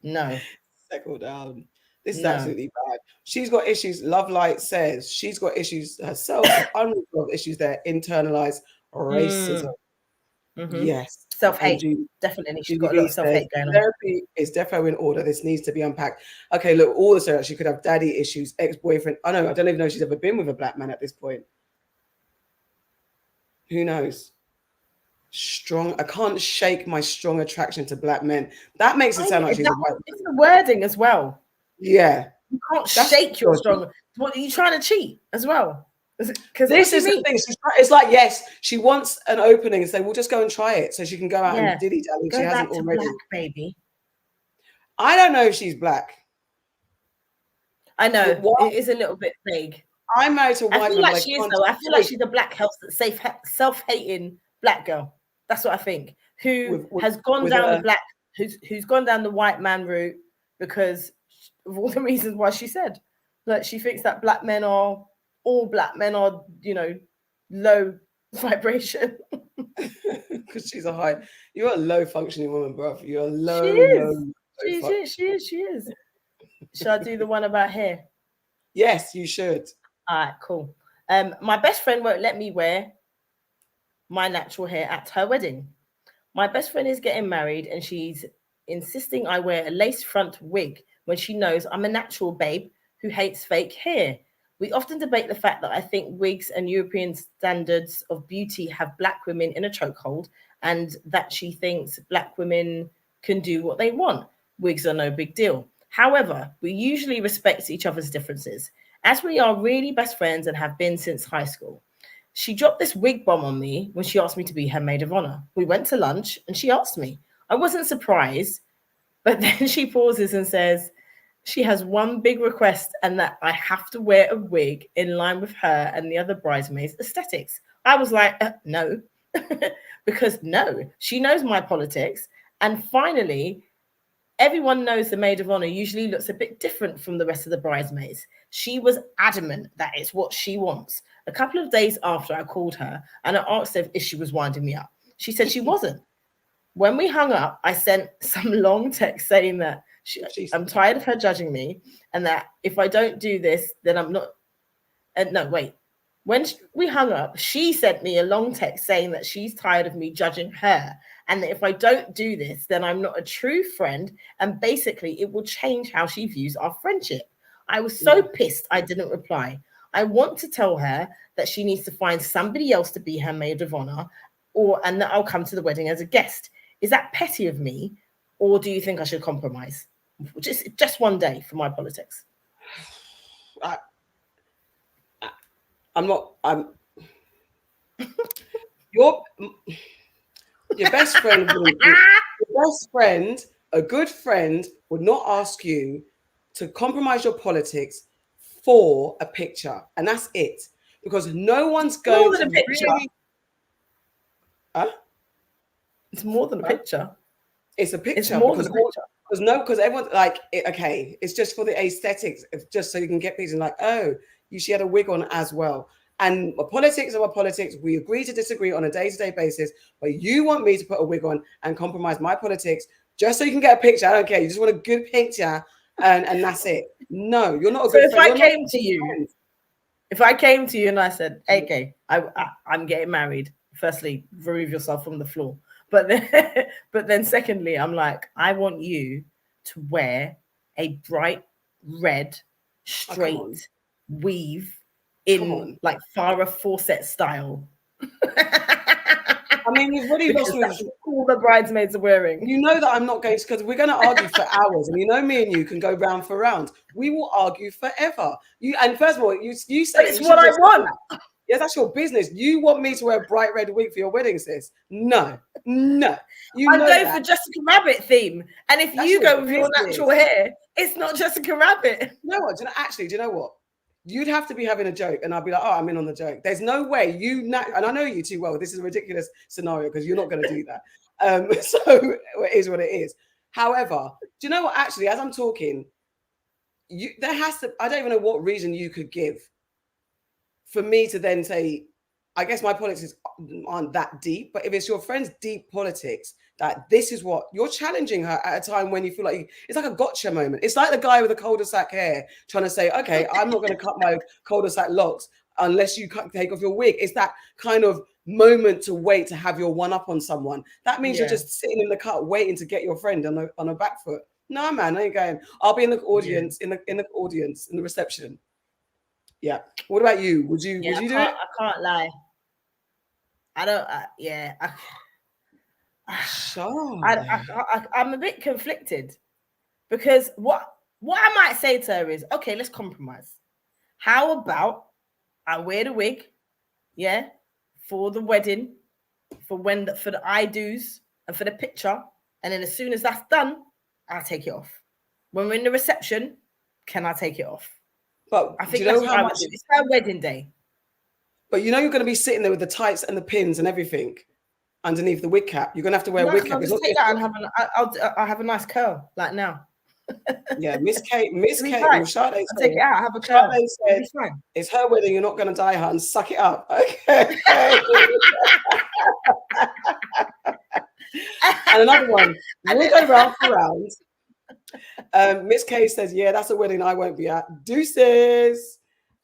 No.
Settle down. This is absolutely bad. She's got issues. Love Light says she's got issues herself, unresolved issues there, internalized racism. Yes.
Self-hate. Definitely. She's got a lot of self-hate going on.
Therapy is definitely in order. This needs to be unpacked. Okay, look, all the stereotypes. She could have daddy issues, ex-boyfriend. I don't even know if she's ever been with a black man at this point. Who knows? I can't shake my strong attraction to black men. That makes it sound like she's a white woman.
It's the wording as well.
Yeah.
You can't shake your strong. What, are you trying to cheat as well? Because
this is the thing. It's like, yes, she wants an opening and say, we'll just go and try it, so she can go out and dilly-dally. She hasn't already.
Black, baby.
I don't know if she's black.
I know it is a little bit vague.
I'm married to a white
I feel like she is, though. I feel like she's a black, self-hating black girl. That's what I think. Who has gone down who's gone down the white man route because of all the reasons why she said. Like, she thinks that all black men are, low vibration.
Because she's you're a low functioning woman, bro. You're a low.
She is. Should I do the one about hair?
Yes, you should.
All right, cool. My best friend won't let me wear my natural hair at her wedding. My best friend is getting married and she's insisting I wear a lace front wig when she knows I'm a natural babe who hates fake hair. We often debate the fact that I think wigs and European standards of beauty have black women in a chokehold, and that she thinks black women can do what they want. Wigs are no big deal. However, we usually respect each other's differences, as we are really best friends and have been since high school. She dropped this wig bomb on me when she asked me to be her maid of honor. We went to lunch and she asked me. I wasn't surprised, but then she pauses and says, she has one big request, and that I have to wear a wig in line with her and the other bridesmaids' aesthetics. I was like, no, because no, she knows my politics. And finally, everyone knows the maid of honor usually looks a bit different from the rest of the bridesmaids. She was adamant that it's what she wants. A couple of days after, I called her and I asked her if she was winding me up. She said she wasn't. When we hung up, I sent some long text saying that I'm tired of her judging me, and that if I don't do this, then I'm not. No, wait. When we hung up, she sent me a long text saying that she's tired of me judging her, and that if I don't do this, then I'm not a true friend, and basically it will change how she views our friendship. I was so pissed I didn't reply. I want to tell her that she needs to find somebody else to be her maid of honor, and that I'll come to the wedding as a guest. Is that petty of me, or do you think I should compromise? Just one day for my politics.
I'm your best friend a good friend would not ask you to compromise your politics for a picture, and that's it. Because no one's going to really. Huh?
It's more than a picture.
It's a picture.
It's more than a picture.
Because everyone's like, okay, it's just for the aesthetics, just so you can get people like, oh, she had a wig on as well. And politics are politics. We agree to disagree on a day-to-day basis, but you want me to put a wig on and compromise my politics just so you can get a picture. I don't care. You just want a good picture, and that's it. No, you're not a good friend.
So if I came to you and I said, AK, I'm getting married. Firstly, remove yourself from the floor. But then secondly, I'm like, I want you to wear a bright red straight weave in like Farrah Fawcett style.
I mean, you've really lost me.
All the bridesmaids are wearing.
You know that I'm not going to, because we're going to argue for hours, and you know me and you can go round for round. We will argue forever. And first of all, you say
it's what I want.
Yeah, that's your business. You want me to wear a bright red wig for your wedding, sis? No. I'm
going for Jessica Rabbit theme, and if you go with your natural hair, it's not Jessica Rabbit.
You know what? Do you know what? You'd have to be having a joke, and I'll be like, oh, I'm in on the joke. There's no way and I know you too well. This is a ridiculous scenario because you're not going to do that. So it is what it is. However, do you know what? Actually, as I'm talking, I don't even know what reason you could give for me to then say, I guess my politics aren't that deep, but if it's your friend's deep politics, that this is what you're challenging her at a time when you feel like it's like a gotcha moment. It's like the guy with the cul-de-sac hair trying to say, okay, I'm not going to cut my cul-de-sac locks unless you take off your wig. It's that kind of moment to wait to have your one up on someone. That means you're just sitting in the cut waiting to get your friend on a back foot. No, man, I ain't going. I'll be in the audience, in the audience, in the reception. Yeah. What about you? Would you do it?
I can't lie. I'm a bit conflicted because what I might say to her is, okay, let's compromise. How about I wear the wig, for the wedding, for the I-dos and for the picture, and then as soon as that's done, I'll take it off. When we're in the reception, can I take it off?
But
I think that's how much it's her wedding day.
But you know you're going to be sitting there with the tights and the pins and everything underneath the wig cap. You're going to have to wear a wig cap.
I'll have a nice curl like now.
Yeah, Miss Kate.
I'll take it out. I have a curl.
Said, it's her wedding. You're not going to die her and suck it up. Okay. And another one. We'll go round for round. Miss Kay says, yeah, that's a wedding I won't be at. Deuces.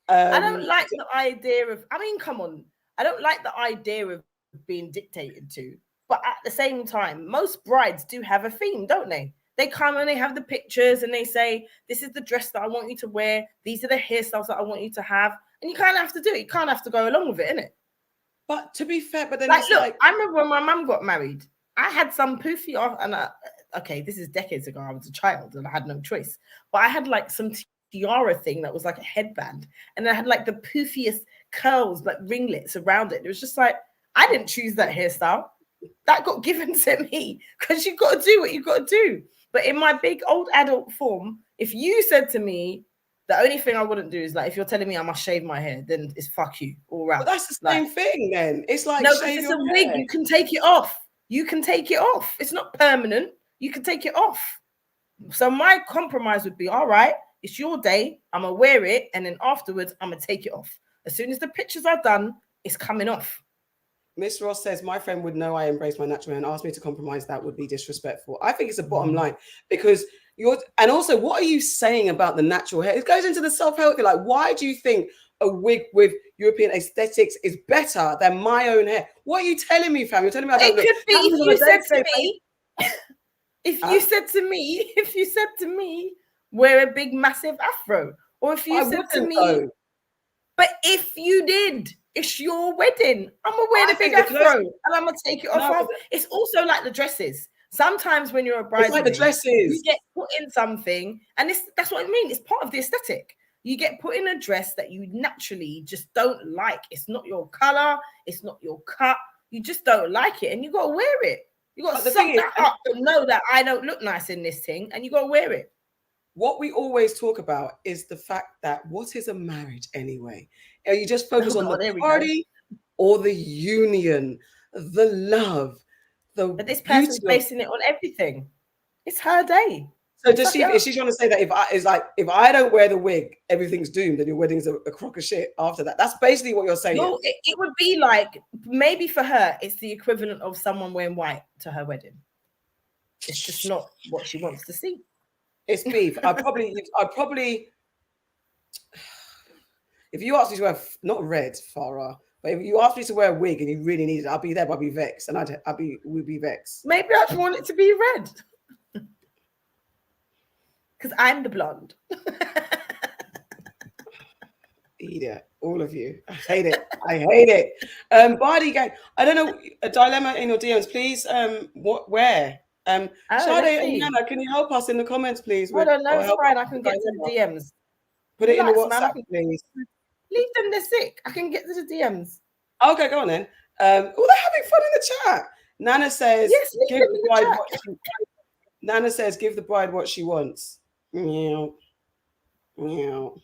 I don't like the idea of, come on. I don't like the idea of being dictated to. But at the same time, most brides do have a theme, don't they? They come and they have the pictures and they say, this is the dress that I want you to wear. These are the hairstyles that I want you to have. And you kind of have to do it. You can't have to go along with it, innit?
But to be fair, but then
I remember when my mum got married, I had some poofy off, and this is decades ago. I was a child and I had no choice. But I had like some tiara thing that was like a headband, and I had like the poofiest curls, like ringlets around it. It was just like, I didn't choose that hairstyle. That got given to me because you've got to do what you've got to do. But in my big old adult form, if you said to me, the only thing I wouldn't do is like, if you're telling me I must shave my hair, then it's fuck you all round.
But that's the same thing then. It's like,
no, it's a wig. You can take it off. You can take it off. It's not permanent. You can take it off. So my compromise would be, all right, it's your day. I'm going to wear it. And then afterwards, I'm going to take it off. As soon as the pictures are done, it's coming off.
Miss Ross says, my friend would know I embrace my natural hair and ask me to compromise. That would be disrespectful. I think it's a bottom line because and also, what are you saying about the natural hair? It goes into the self-help. Like, why do you think a wig with European aesthetics is better than my own hair? What are you telling me, fam? You're telling me I don't look.
It could be if you said to me, if you said to me, wear a big massive afro, or if you said to me, But if you did, it's your wedding. I'm gonna wear the big afro and I'm gonna take it off. It's also like the dresses. Sometimes when you're a bridesmaid,
it's like the dresses.
You get put in something, and that's what I mean. It's part of the aesthetic. You get put in a dress that you naturally just don't like. It's not your color. It's not your cut. You just don't like it, and you got to wear it. You got to suck that up and know that I don't look nice in this thing, and you got to wear it.
What we always talk about is the fact that what is a marriage anyway? Are you just focus on the party or the union, the love?
But this person's basing it on everything. It's her day.
So is she trying to say that if I don't wear the wig, everything's doomed and your wedding's a crock of shit after that? That's basically what you're saying.
No, it would be like, maybe for her, it's the equivalent of someone wearing white to her wedding. It's just not what she wants to see.
It's beef. I probably, if you ask me to wear, not red, Farrah, but if you ask me to wear a wig and you really need it, I'll be there, but I'll be vexed, and we'd be vexed.
Maybe I just want it to be red. Because I'm the blonde.
Idiot, all of you. I hate it. I hate it. Body gang. I don't know, a dilemma in your DMs, please. Where? Sade and Nana, can you help us in the comments, please?
I don't know, it's fine. I can get to the DMs.
Put it in the WhatsApp, please.
Leave them, they're sick. I can get to the DMs.
Okay, go on then. They're having fun in the chat. Nana says,
yes,
give the bride what she, Nana says, give the bride what she wants. Meow. Meow.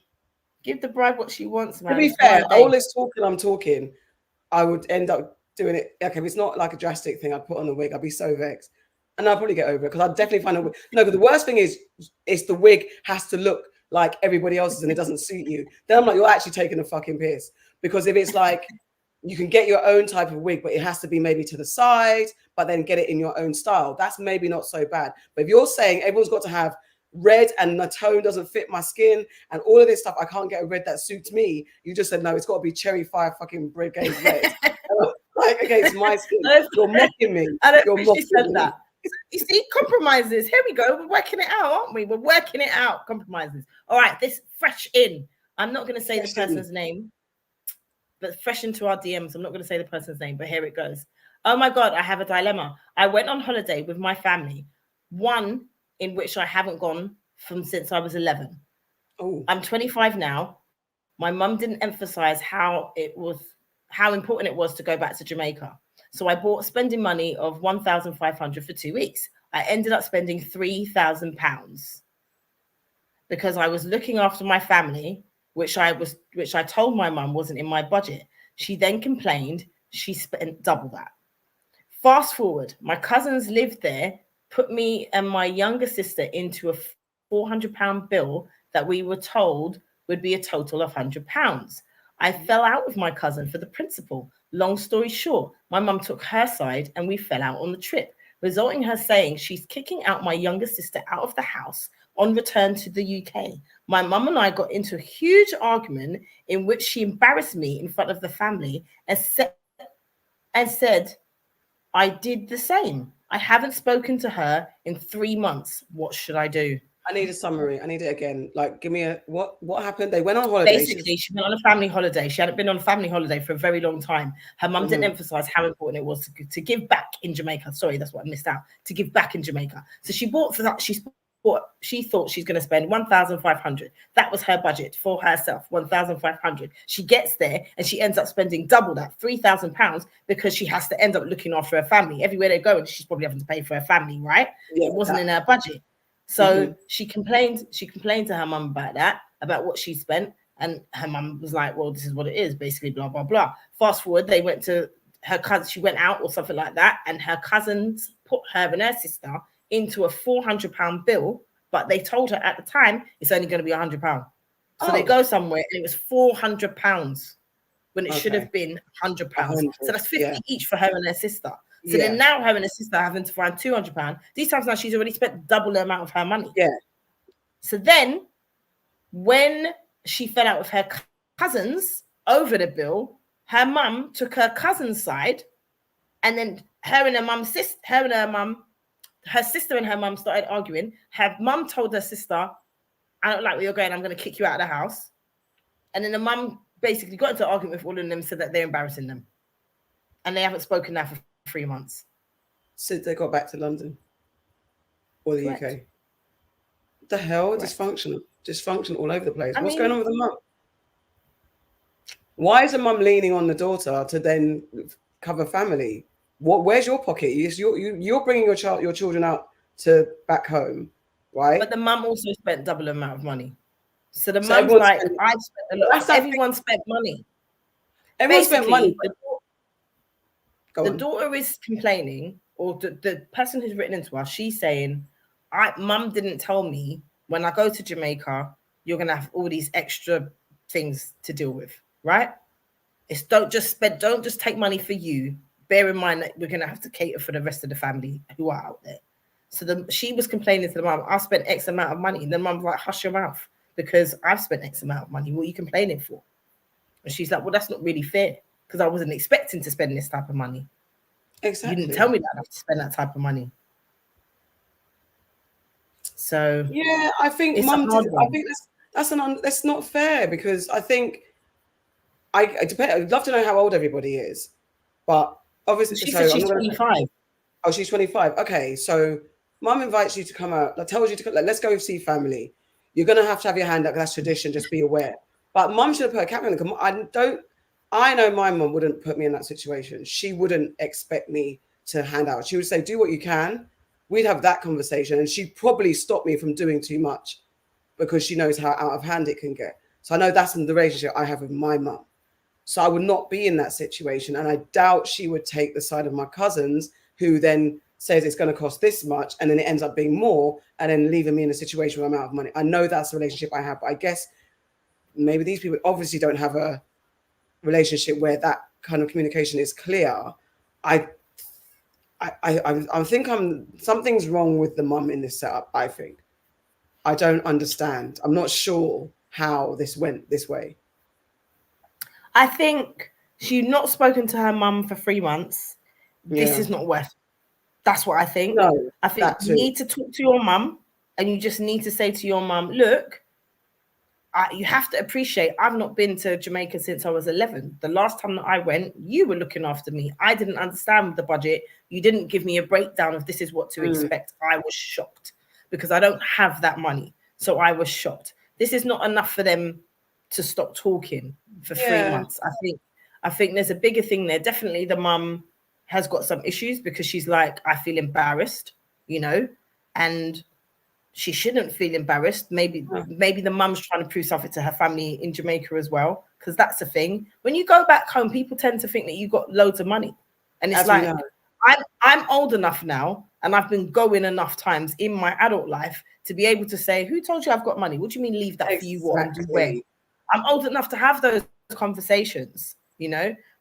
Give the bride what she wants, man.
To be fair, all this talking I'm talking, I would end up doing it. Okay, if it's not like a drastic thing, I'd put on the wig. I'd be so vexed. And I'll probably get over it because I'd definitely find a wig. No, but the worst thing is the wig has to look like everybody else's and it doesn't suit you. Then I'm like, you're actually taking a fucking piss. Because if it's like, you can get your own type of wig, but it has to be maybe to the side, but then get it in your own style. That's maybe not so bad. But if you're saying everyone's got to have red and the tone doesn't fit my skin and all of this stuff, I can't get a red that suits me. You just said, no, it's got to be cherry fire fucking brigade red. Like against my skin. You're mocking me.
I don't think she said that. You see, compromises. Here we go. We're working it out, aren't we? We're working it out. Compromises. All right, this fresh in. I'm not going to say the person's name, but fresh into our DMs. I'm not going to say the person's name, but here it goes. Oh my God, I have a dilemma. I went on holiday with my family, one in which I haven't gone from since I was 11.
Oh.
I'm 25 now. My mum didn't emphasize how important it was to go back to Jamaica. So I bought spending money of 1,500 for 2 weeks. I ended up spending £3,000 because I was looking after my family, which I told my mum wasn't in my budget. She then complained she spent double that. Fast forward, my cousins lived there, put me and my younger sister into a £400 bill that we were told would be a total of £100. I fell out with my cousin for the principal. Long story short, my mum took her side and we fell out on the trip, resulting in her saying she's kicking out my younger sister out of the house on return to the UK. My mum and I got into a huge argument in which she embarrassed me in front of the family and said I did the same. I haven't spoken to her in 3 months. What should I do?
I need a summary. I need it again. Like, give me what happened? They went on holiday.
Basically, she went on a family holiday. She hadn't been on a family holiday for a very long time. Her mum didn't emphasize how important it was to give back in Jamaica. Sorry, that's what I missed out. To give back in Jamaica. So she bought for that. She thought she's going to spend 1,500. That was her budget for herself, 1,500. She gets there and she ends up spending double that, £3,000, because she has to end up looking after her family. Everywhere they go, and she's probably having to pay for her family, right? Yeah, it wasn't in her budget. So she complained to her mum about that, about what she spent. And her mum was like, well, this is what it is, basically, blah, blah, blah. Fast forward, they went to her cousin. She went out or something like that. And her cousins put her and her sister into a £400 bill. But they told her at the time, it's only going to be £100. So they go somewhere and it was £400 when it should have been £100. So that's 50 each for her and her sister. So then now her and her sister are having to find £200. These times now she's already spent double the amount of her money.
Yeah.
So then when she fell out with her cousins over the bill, her mum took her cousin's side, and then her sister and her mum started arguing. Her mum told her sister, I don't like where you're going, I'm going to kick you out of the house. And then the mum basically got into an argument with all of them, said that they're embarrassing them. And they haven't spoken now for 3 months.
Since they got back to London or the
Correct.
UK. What the hell?
Correct.
Dysfunction all over the place. What's
mean,
going on with the mum? Why is the mum leaning on the daughter to then cover family? Where's your pocket? You're bringing your children out to back home, right?
But the mum also spent double amount of money. So the mum's like, I've spent a lot. Everyone spent money.
Everyone spent money.
The daughter is complaining, or the person who's written into us, she's saying, mum didn't tell me when I go to Jamaica, you're going to have all these extra things to deal with, right? It's don't just take money for you. Bear in mind that we're going to have to cater for the rest of the family who are out there. So she was complaining to the mum, I spent X amount of money. And the mum's like, hush your mouth, because I've spent X amount of money. What are you complaining for? And she's like, well, that's not really fair, because I wasn't expecting to spend this type of money.
Exactly.
You didn't tell me that I have to spend that type of money. So
yeah, I think mum did. I think that's not fair, because I think I'd love to know how old everybody is, but obviously
she's 25.
Oh, she's 25. Okay, so mum invites you to come out, tells you to come, let's go see family. You're gonna have to have your hand up, that's tradition, just be aware. But mum should have put a cap on the. I know my mum wouldn't put me in that situation. She wouldn't expect me to hand out. She would say, do what you can. We'd have that conversation, and she'd probably stop me from doing too much, because she knows how out of hand it can get. So I know that's in the relationship I have with my mum. So I would not be in that situation. And I doubt she would take the side of my cousins, who then says it's going to cost this much, and then it ends up being more, and then leaving me in a situation where I'm out of money. I know that's the relationship I have, but I guess maybe these people obviously don't have a relationship where that kind of communication is clear. I think something's wrong with the mum in this setup. I think I don't understand. I'm not sure how this went this way.
I think she's not spoken to her mum for 3 months. This is not worth. That's what I think.
No,
I think you need to talk to your mum, and you just need to say to your mum, look, you have to appreciate I've not been to Jamaica since I was 11. The last time that I went, you were looking after me. I didn't understand the budget. You didn't give me a breakdown of this is what to expect. I was shocked, because I don't have that money. So I was shocked. This is not enough for them to stop talking for 3 months. I think there's a bigger thing there. Definitely the mum has got some issues, because she's like, I feel embarrassed, and she shouldn't feel embarrassed. Maybe the mum's trying to prove something to her family in Jamaica as well, because that's the thing. When you go back home, people tend to think that you got loads of money, and it's like, I'm old enough now, and I've been going enough times in my adult life to be able to say, who told you I've got money? What do you mean leave that for you? What I'm doing? I'm old enough to have those conversations,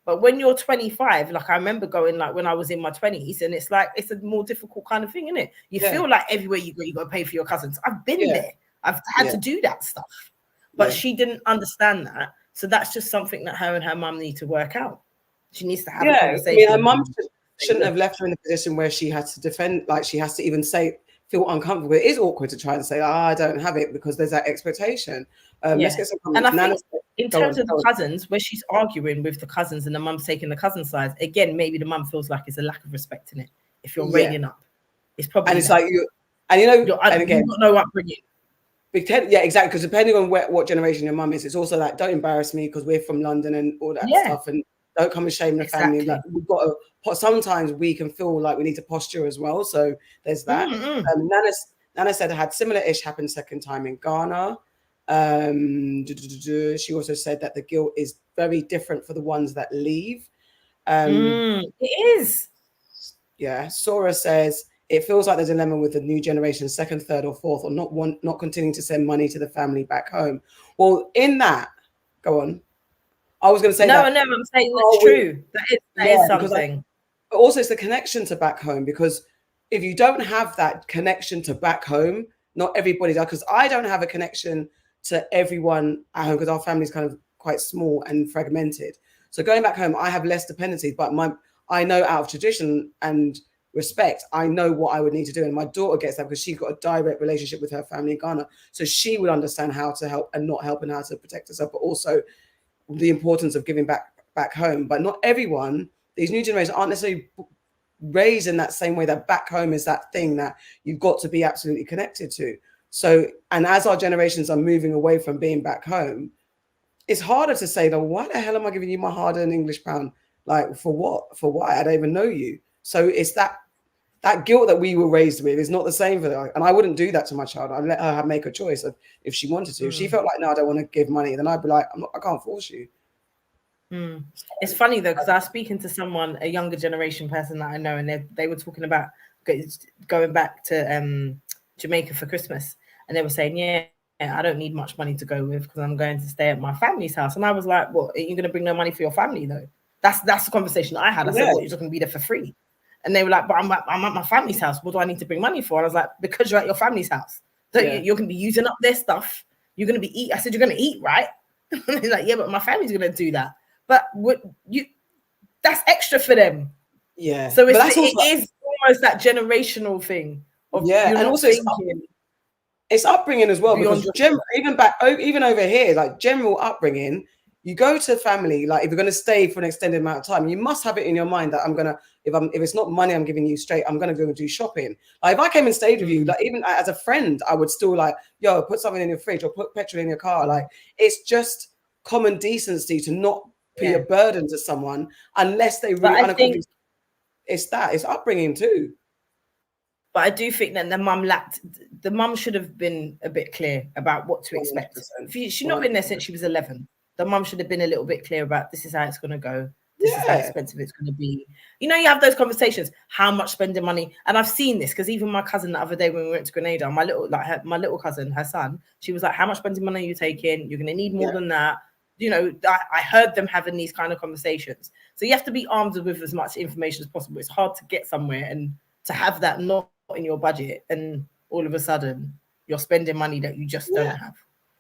But when you're 25, like I remember going like when I was in my 20s, and it's like, it's a more difficult kind of thing, isn't it? You feel like everywhere you go, you got to pay for your cousins. I've been there. I've had to do that stuff. But she didn't understand that. So that's just something that her and her mum need to work out. She needs to have a conversation.
Her mum shouldn't have left her in a position where she had to defend, like she has to even feel uncomfortable. It is awkward to try and say, I don't have it, because there's that expectation. Let's get some comments.
And I think in terms of the cousins, where she's arguing with the cousins and the mum's taking the cousin side, again, maybe the mum feels like it's a lack of respect in it. If you're rating up, it's probably,
and it's like and again,
you've got no upbringing.
Yeah, exactly. Because depending on what generation your mum is, it's also like, don't embarrass me because we're from London and all that stuff, and don't come and shame the family. Like we've got to. Sometimes we can feel like we need to posture as well. So there's that. Nana said I had similar ish happen second time in Ghana. She also said that the guilt is very different for the ones that leave.
It is.
Yeah. Sora says it feels like the dilemma with the new generation, second, third, or fourth, or not continuing to send money to the family back home. Well, in that, go on. I was going to say
I'm saying that's true. That is something.
But also, it's the connection to back home, because if you don't have that connection to back home, not everybody does. Because I don't have a connection to everyone at home, because our family is kind of quite small and fragmented. So going back home, I have less dependencies, but I know out of tradition and respect, I know what I would need to do. And my daughter gets that because she's got a direct relationship with her family in Ghana. So she would understand how to help and not help, and how to protect herself, but also the importance of giving back home. But not everyone, these new generations aren't necessarily raised in that same way, that back home is that thing that you've got to be absolutely connected to. So, and as our generations are moving away from being back home, it's harder to say, though, why the hell am I giving you my hard-earned English pound? Like, for what? For why? I don't even know you. So it's that guilt that we were raised with is not the same for her. And I wouldn't do that to my child. I'd let her make a choice of if she wanted to. If she felt like, no, I don't want to give money, then I'd be like, I can't force you.
It's funny though, because I was speaking to someone, a younger generation person that I know, and they were talking about going back to Jamaica for Christmas, and they were saying, yeah, I don't need much money to go with because I'm going to stay at my family's house. And I was like, what, are you going to bring no money for your family though? That's the conversation I had. I said, what, you're just going to be there for free? And they were like, but I'm at my family's house. What do I need to bring money for? And I was like, because you're at your family's house. So you're going to be using up their stuff. You're going to be I said, you're going to eat, right? And they're like, yeah, but my family's going to do that. But that's extra for them.
Yeah.
So it is almost that generational thing.
And also it's upbringing as well, because even over here, like general upbringing, you go to family, like if you're going to stay for an extended amount of time, you must have it in your mind that if it's not money I'm giving you straight, I'm going to go and do shopping. Like if I came and stayed with you, like even as a friend, I would still like, yo, put something in your fridge or put petrol in your car. Like it's just common decency to not be a burden to someone unless they really it's upbringing too.
But I do think that the mum should have been a bit clear about what to expect. She's not been there since she was 11. The mum should have been a little bit clear about this is how it's going to go. This is how expensive it's going to be. You know, you have those conversations, how much spending money. And I've seen this because even my cousin the other day when we went to Grenada, my little cousin, her son, she was like, how much spending money are you taking? You're going to need more than that. You know, I heard them having these kind of conversations. So you have to be armed with as much information as possible. It's hard to get somewhere and to have that not in your budget, and all of a sudden you're spending money that you just don't have.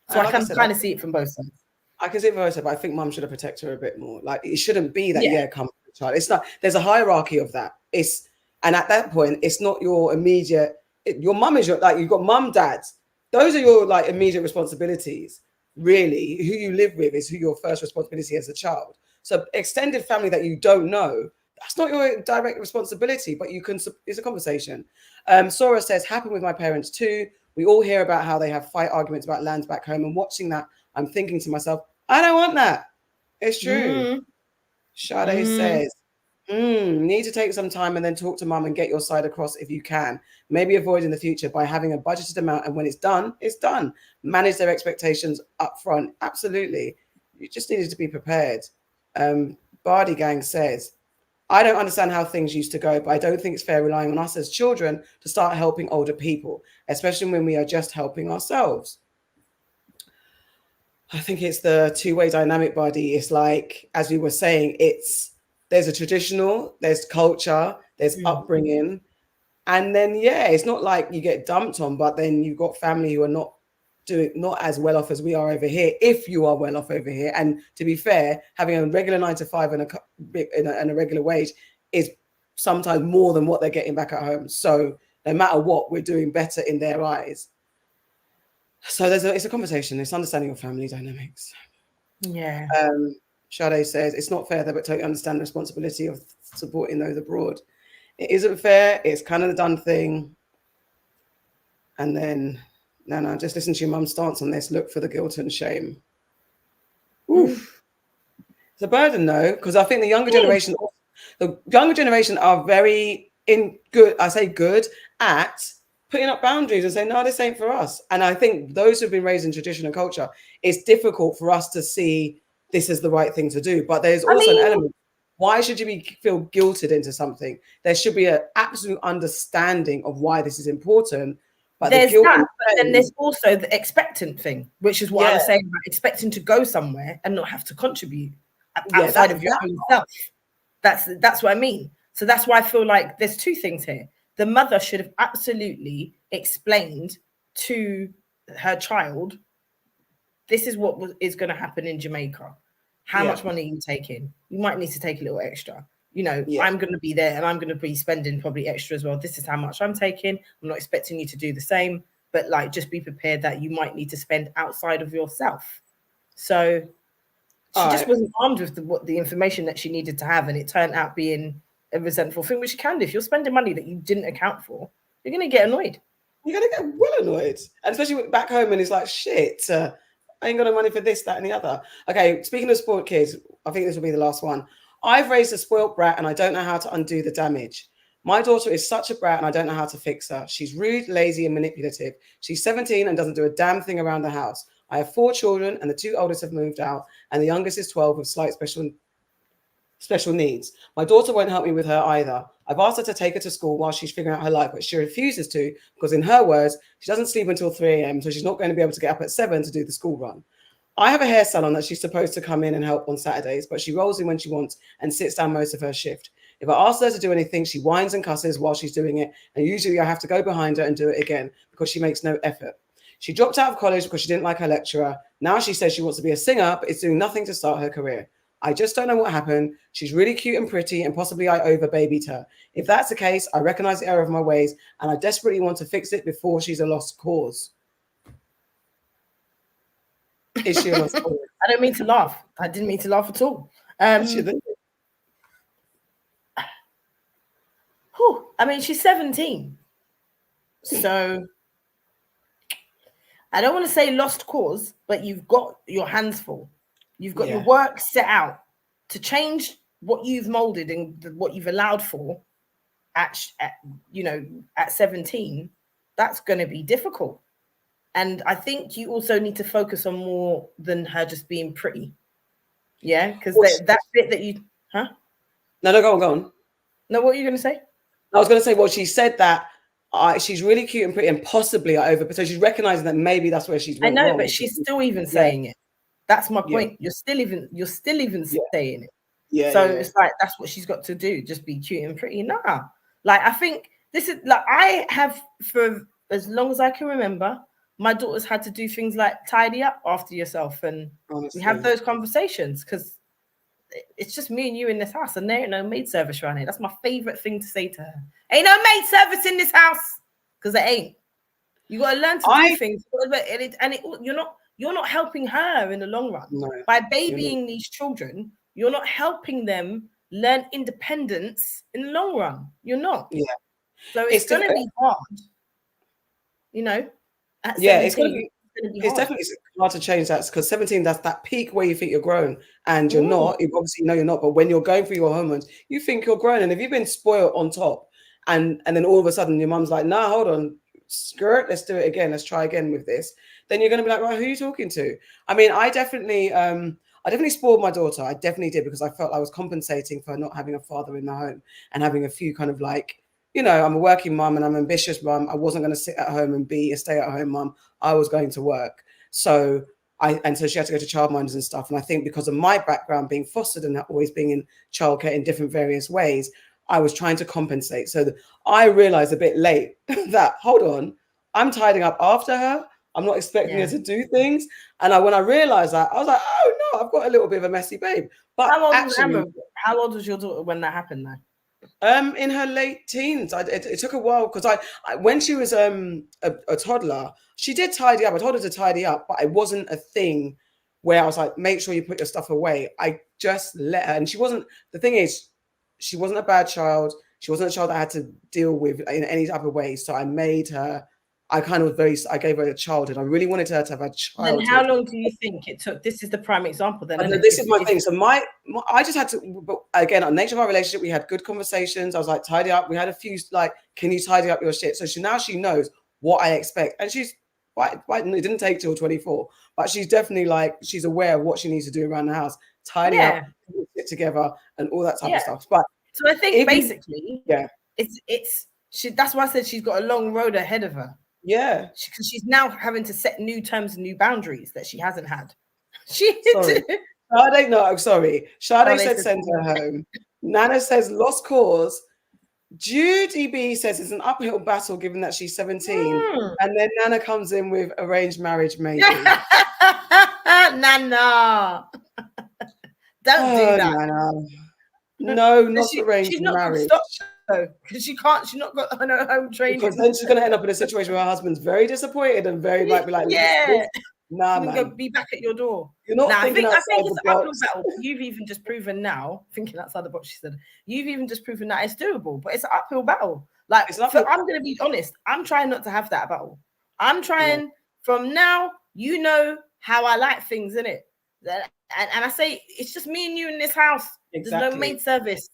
So I can kind of see it from both sides.
I can see it from both sides, but I think mum should have protected her a bit more. Like it shouldn't be that come to the child. It's not. There's a hierarchy of that. And at that point, it's not your immediate. Your mum is you've got mum, dad. Those are your like immediate responsibilities. Really, who you live with is who your first responsibility as a child. So extended family that you don't know, that's not your direct responsibility, but you can. It's a conversation. Sora says, happened with my parents too. We all hear about how they have fight arguments about lands back home, and watching that, I'm thinking to myself, I don't want that. It's true. Sade says, need to take some time and then talk to mum and get your side across if you can. Maybe avoid in the future by having a budgeted amount, and when it's done, it's done. Manage their expectations up front. Absolutely. You just needed to be prepared. Bardi Gang says, I don't understand how things used to go, but I don't think it's fair relying on us as children to start helping older people, especially when we are just helping ourselves. I think it's the two-way dynamic, Bardi. It's like, as we were saying, there's a traditional, there's culture, there's upbringing. And then, it's not like you get dumped on, but then you've got family who are not as well off as we are over here, if you are well off over here. And to be fair, having a regular 9 to 5 and a regular wage is sometimes more than what they're getting back at home. So no matter what, we're doing better in their eyes. So it's a conversation. It's understanding your family dynamics.
Yeah.
Sade says, it's not fair, but totally understand the responsibility of supporting those abroad. It isn't fair. It's kind of the done thing. And then, no, just listen to your mum's stance on this. Look for the guilt and shame. Oof. It's a burden, though, because I think the younger generation are very good at putting up boundaries and saying, no, this ain't for us. And I think those who've been raised in tradition and culture, it's difficult for us to see this is the right thing to do. But there's also an element. Why should you feel guilted into something? There should be an absolute understanding of why this is important. But
there's that, but then there's also the expectant thing, which is what I was saying about expecting to go somewhere and not have to contribute outside of your own self. That's what I mean. So that's why I feel like there's two things here. The mother should have absolutely explained to her child, this is what is going to happen in Jamaica. How much money are you taking? You might need to take a little extra. You know, I'm going to be there and I'm going to be spending probably extra as well. This is how much I'm taking. I'm not expecting you to do the same, but like just be prepared that you might need to spend outside of yourself. So She just wasn't armed with the information that she needed to have, and it turned out being a resentful thing, which you can do. If you're spending money that you didn't account for, you're going to get annoyed.
You're going to get well annoyed. And especially back home, and it's like, shit, I ain't got no money for this, that, and the other. Okay, speaking of spoiled kids, I think this will be the last one. I've raised a spoiled brat, and I don't know how to undo the damage. My daughter is such a brat, and I don't know how to fix her. She's rude, lazy, and manipulative. She's 17 and doesn't do a damn thing around the house. I have 4 children, and the 2 oldest have moved out, and the youngest is 12 with slight special needs. My daughter won't help me with her either. I've asked her to take her to school while she's figuring out her life, but she refuses to because, in her words, she doesn't sleep until 3 a.m., so she's not going to be able to get up at 7 to do the school run. I have a hair salon that she's supposed to come in and help on Saturdays, but she rolls in when she wants and sits down most of her shift. If I ask her to do anything, she whines and cusses while she's doing it, and usually I have to go behind her and do it again because she makes no effort. She dropped out of college because she didn't like her lecturer. Now she says she wants to be a singer, but it's doing nothing to start her career. I just don't know what happened. She's really cute and pretty, and possibly I over-babied her. If that's the case, I recognize the error of my ways, and I desperately want to fix it before she's a lost cause. Is she a lost cause?
I don't mean to laugh. I didn't mean to laugh at all. I mean, she's 17. So I don't want to say lost cause, but you've got your hands full. You've got your work set out to change what you've molded and what you've allowed for at 17. That's going to be difficult. And I think you also need to focus on more than her just being pretty. Yeah, because that bit that you... Huh?
No, go on.
No, what are you going to say?
I was going to say, well, she said that she's really cute and pretty, and possibly so she's recognizing that maybe that's where she's.
I know,
wrong.
But she's still even saying it. That's my point.
Yeah.
You're still even saying it.
Yeah.
So it's like that's what she's got to do. Just be cute and pretty. Nah. Like I think this is like I have for as long as I can remember, my daughter's had to do things like tidy up after yourself, and we have those conversations because it's just me and you in this house, and there ain't no maid service around here. That's my favorite thing to say to her. Ain't no maid service in this house because it ain't. You got to learn to do things, you're not helping her in the long run.
No,
by babying these children. You're not helping them learn independence in the long run. You're not. Yeah. So it's going to be hard. You know.
It's going to be. It's definitely hard to change that because 17, that's that peak where you think you're grown and you're not. You obviously know you're not, but when you're going through your hormones, you think you're grown. And if you've been spoiled on top and then all of a sudden your mum's like, nah, hold on, skirt, let's do it again. Let's try again with this. Then you're going to be like, right, who are you talking to? I mean, I definitely spoiled my daughter. I definitely did because I felt I was compensating for not having a father in the home and having a few kind of like, you know, I'm a working mum and I'm an ambitious mum. I wasn't going to sit at home and be a stay-at-home mum. I was going to work. So she had to go to childminders and stuff. And I think because of my background being fostered and always being in childcare in different various ways, I was trying to compensate. So I realized a bit late that, hold on, I'm tidying up after her. I'm not expecting her to do things. And when I realized that, I was like, oh no, I've got a little bit of a messy babe. But
how old was your daughter when that happened though?
In her late teens. It took a while because I when she was a toddler, she did tidy up. I told her to tidy up, but it wasn't a thing where I was like, make sure you put your stuff away. I just let her. And she wasn't a bad child. She wasn't a child that I had to deal with in any type of way. So I made her, I gave her a childhood. I really wanted her to have a childhood.
And how long do you think it took? This is the prime example then.
This is my thing. So I just had to, but again, on the nature of our relationship, we had good conversations. I was like, tidy up. We had a few like, can you tidy up your shit? So now she knows what I expect. And she's it didn't take till 24, but she's definitely like, she's aware of what she needs to do around the house, tidy up, sit together and all that type of stuff. But
so I think basically, that's why I said she's got a long road ahead of her.
Yeah,
because she's now having to set new terms and new boundaries that she hasn't had.
Sade said send her home. Nana says lost cause. Judy B says it's an uphill battle given that she's 17. And then Nana comes in with arranged marriage, maybe.
Nana. Don't do that.
Nana. No, not arranged marriage.
Because she's not got her home training.
Because then she's going to end up in a situation where her husband's very disappointed and might be like, Nah,
Even go
man.
be back at your door.
You're not
Now,
thinking
I
outside
think it's
the
an uphill
box.
battle. You've even just proven now, thinking outside the box, she said, you've even just proven that it's doable, but it's an uphill battle. Like,
It's an uphill
I'm going to be honest, I'm trying not to have that battle. I'm
Yeah.
trying from now, you know how I like things, innit? And I say, it's just me and you in this house. There's no
Exactly.
maid service.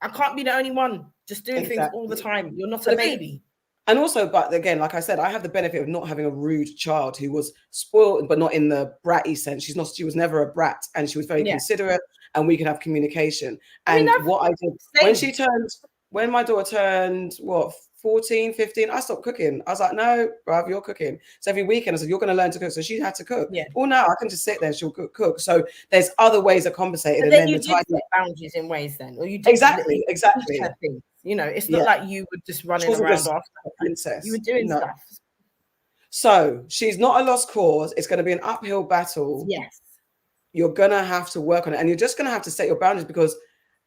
I can't be the only one just doing things all the
Exactly.
time. You're not
But
a
again-
baby.
And also, but again, like I said, I have the benefit of not having a rude child who was spoiled, but not in the bratty sense. She was never a brat, and she was very
Yeah.
considerate, and we could have communication.
I mean,
And what I did
same.
when my daughter turned, what, 14, 15, I stopped cooking. I was like, no, bruv, you're cooking. So every weekend I said, you're going to learn to cook. So she had to cook.
Yeah.
Well, now I can just sit there and she'll cook. So there's other ways of compensating.
But
And
then
then
you
the
did
time
set boundaries in ways then, or you did
exactly.
teach her things. You know, it's not
Yeah.
like you were just running
wasn't
around
just
after
a princess.
you were doing
No.
stuff.
So she's not a lost cause. It's going to be an uphill battle.
Yes.
You're going to have to work on it. And you're just going to have to set your boundaries because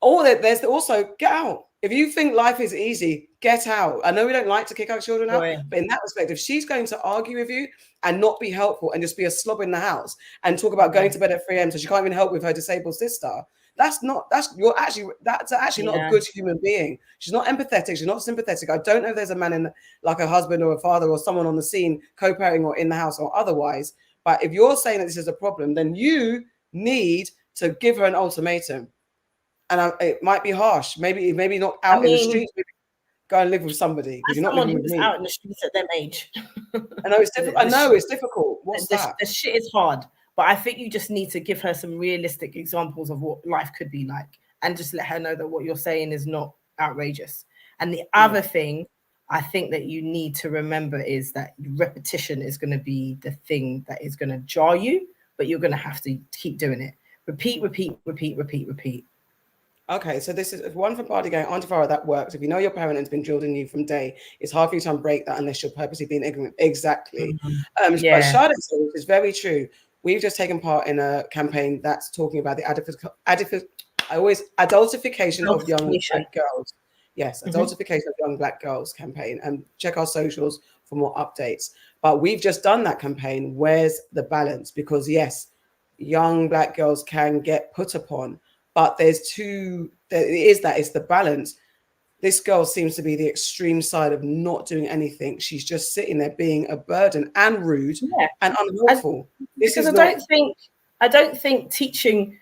there's also get out. If you think life is easy, get out. I know we don't like to kick our children out, but in that respect, if she's going to argue with you and not be helpful and just be a slob in the house and talk about going to bed at 3 a.m. so she can't even help with her disabled sister, that's actually not a good human being. She's not empathetic. She's not sympathetic. I don't know if there's a man like a husband or a father or someone on the scene co-parenting or in the house or otherwise. But if you're saying that this is a problem, then you need to give her an ultimatum. And it might be harsh. Maybe not out in the streets. Maybe go and live with somebody because you're not living with me.
Out in the streets at them age.
I know it's difficult. It's difficult. What's that?
The shit is hard, but I think you just need to give her some realistic examples of what life could be like, and just let her know that what you're saying is not outrageous. And the other thing I think that you need to remember is that repetition is going to be the thing that is going to jar you, but you're going to have to keep doing it. Repeat.
Okay, so this is one from Party Gang. Auntie Farrah, that works. If you know your parent has been drilled in you from day, it's hard for you to unbreak that unless you're purposely being ignorant. Exactly. But Charlotte said, which is very true. We've just taken part in a campaign that's talking about the adultification of young black girls. Yes, adultification of young black girls campaign. And check our socials for more updates. But we've just done that campaign. Where's the balance? Because yes, young black girls can get put upon. But it's the balance. This girl seems to be the extreme side of not doing anything. She's just sitting there being a burden and rude and unhelpful.
I don't think teaching,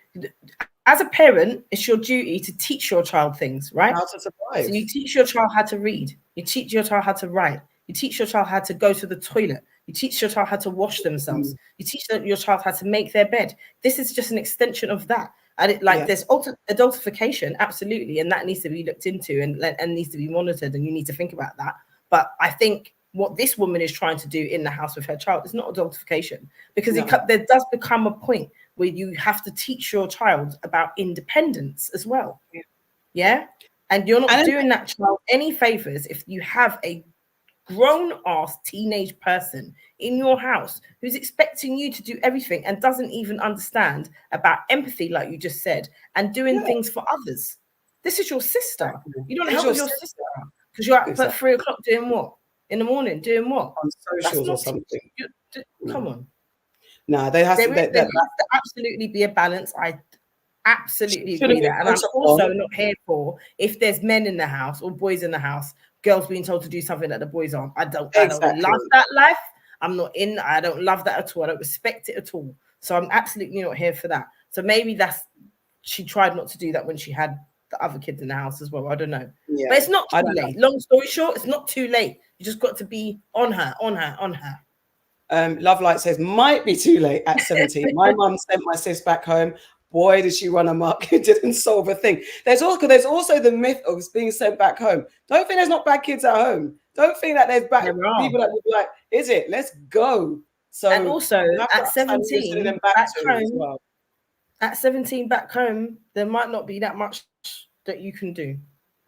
as a parent, it's your duty to teach your child things, right?
How to survive.
So you teach your child how to read. You teach your child how to write. You teach your child how to go to the toilet. You teach your child how to wash themselves. You teach your child how to make their bed. This is just an extension of that. And there's adultification, absolutely, and that needs to be looked into and needs to be monitored, and you need to think about that. But I think what this woman is trying to do in the house with her child is not adultification, because there does become a point where you have to teach your child about independence as well. Yeah? And you're not doing that child any favors if you have a grown-ass teenage person in your house who's expecting you to do everything and doesn't even understand about empathy, like you just said, and doing things for others. This is your sister. You don't help your sister because you're up at 3 o'clock doing what? In the morning, doing what?
On socials or something.
Come on.
No, there has
to absolutely be a balance. I absolutely agree with that. And I'm also not here for, if there's men in the house or boys in the house, girls being told to do something that the boys aren't. I don't love that life. I don't love that at all. I don't respect it at all. So I'm absolutely not here for that. So maybe she tried not to do that when she had the other kids in the house as well. I don't know. Yeah. But it's not too late. Long story short, it's not too late. You just got to be on her.
Love Light says, might be too late at 17. My mum sent my sis back home. Boy, did she run amok. It didn't solve a thing. There's also the myth of being sent back home. Don't think there's not bad kids at home. Don't think that there's bad people that would be like, is it? Let's go. So,
and also at 17 at 17 back home, there might not be that much that you can do.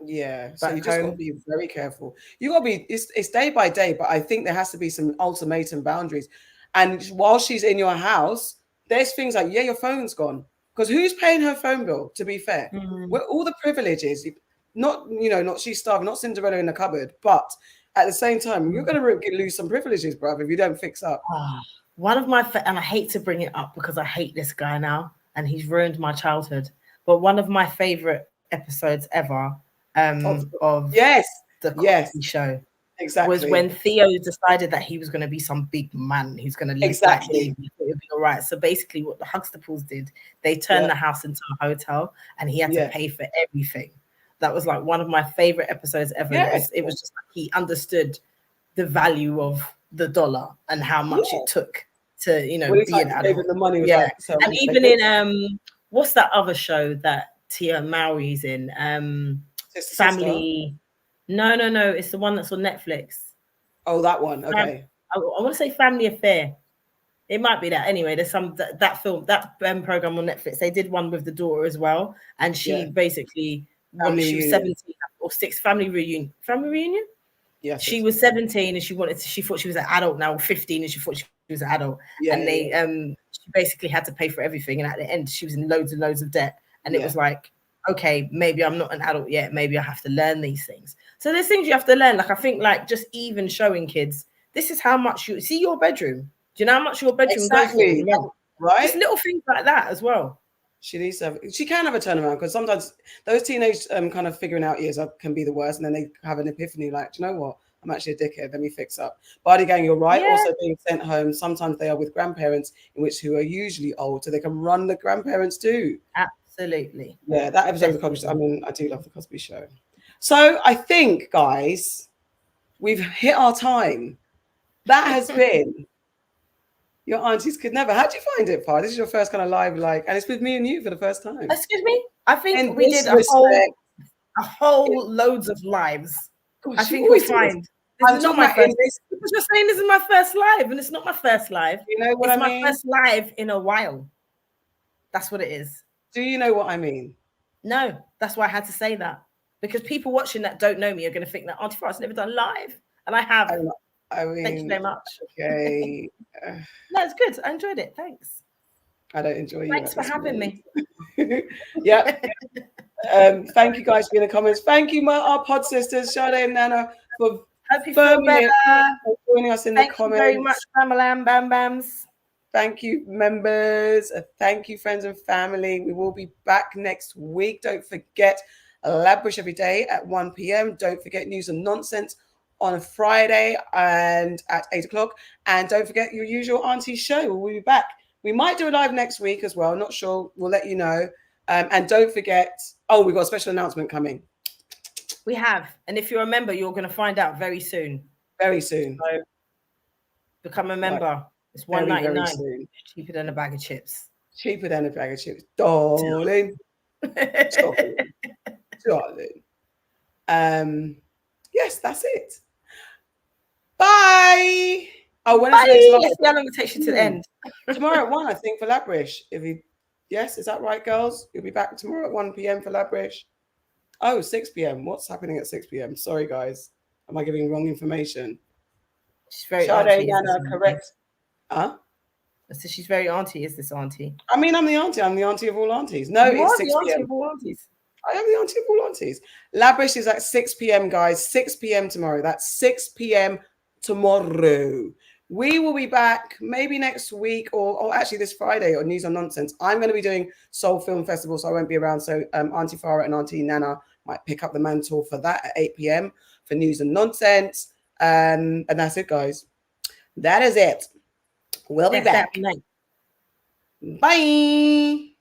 Yeah, so you just got to be very careful. You got to be, it's day by day, but I think there has to be some ultimatum boundaries. And while she's in your house, there's things like, your phone's gone. Because who's paying her phone bill, to be fair? All the privileges, not she's starving, not Cinderella in the cupboard, but at the same time, you're going to lose some privileges, bruv, if you don't fix up.
One of my and I hate to bring it up because I hate this guy now, and he's ruined my childhood. But one of my favorite episodes ever of
yes,
the
yes,
Cosby Show
exactly.
was when Theo decided that he was going to be some big man. He's going to live like me. It'll be all right. So basically, what the Huxtables did, they turned the house into a hotel, and he had to pay for everything. That was like one of my favorite episodes ever.
Yes.
It was just like he understood the value of the dollar and how much it took to, you know, be an adult.
The money was like, so
and even in what's that other show that Tia Mowry's in? Family.
Sister.
No, it's the one that's on Netflix.
Oh, that one. Okay.
I want to say Family Affair. It might be that. Anyway, there's some that film, that program on Netflix. They did one with the daughter as well, and she basically when she was 17 or 6, family reunion.
Yes.
She was 17 and she thought she was an adult now, or 15 and she thought she was an adult. And they she basically had to pay for everything. And at the end, she was in loads and loads of debt. And it was like, okay, maybe I'm not an adult yet. Maybe I have to learn these things. So there's things you have to learn. Like I think like just even showing kids, this is how much you see your bedroom. Do you know how much your bedroom goes for? Right? Just little things like that as well.
She needs to she can have a turnaround, because sometimes those teenage kind of figuring out years can be the worst, and then they have an epiphany like, do you know what? I'm actually a dickhead. Let me fix up. Bardi gang, you're right. Also being sent home. Sometimes they are with grandparents, who are usually old, so they can run the grandparents too.
Absolutely.
Yeah, that episode of the Cosby Show. I mean, I do love the Cosby Show. So I think, guys, we've hit our time. That has been Your Aunties Could Never. How'd you find it, Pa? This is your first kind of live, and it's with me and you for the first time.
Excuse me? I think we did a whole loads of lives. Gosh, I think we find. This is not my first. Because you're saying this is my first live, and it's not my first live.
You know what I mean?
It's my first live in a while. That's what it is.
Do you know what I mean?
No, that's why I had to say that. Because people watching that don't know me are going to think that Auntie Farrah's never done live. And I have.
I mean,
thank you very much.
Okay.
No, it's good. I enjoyed it. Thanks.
I don't enjoy you.
Thanks for having me.
Yeah. Thank you guys for in the comments. Thank you, our pod sisters, Sade and Nana, for joining us in the comments. Thank you
very much, Bam Bam Bams.
Thank you, members. Thank you, friends and family. We will be back next week. Don't forget Labrish every day at 1 p.m. Don't forget News and Nonsense on a Friday and at 8 o'clock. And don't forget your usual Auntie show. We'll be back. We might do a live next week as well. Not sure. We'll let you know. And don't forget, we've got a special announcement coming.
We have. And if you're a member, you're going to find out very soon.
Very soon.
So become a member. Right. It's $1.99. Cheaper than a bag of chips.
Cheaper than a bag of chips. Darling. Darling. Yes, that's it. Bye. Oh, when is the next live?
How long it takes you to the end?
Tomorrow at 1, I think, for Labrish. Yes, is that right, girls? You'll be back tomorrow at 1 p.m. for Labrish. Oh, 6 p.m. What's happening at 6 p.m.? Sorry, guys. Am I giving wrong information?
She's very
Sade, Yana, correct. Huh?
So she's very auntie, is this auntie?
I mean, I'm the auntie. I'm the auntie of all aunties. No, it's 6 p.m.
Of all aunties.
I am the auntie of all aunties. Labrish is at 6 p.m., guys. 6 p.m. tomorrow. That's 6 p.m. tomorrow. We will be back maybe next week or actually this Friday on News and Nonsense. I'm going to be doing Soul Film Festival, so I won't be around. So Auntie Farrah and Auntie Nana might pick up the mantle for that at 8 p.m. for News and Nonsense. And that's it, guys. That is it. We'll be back. Bye.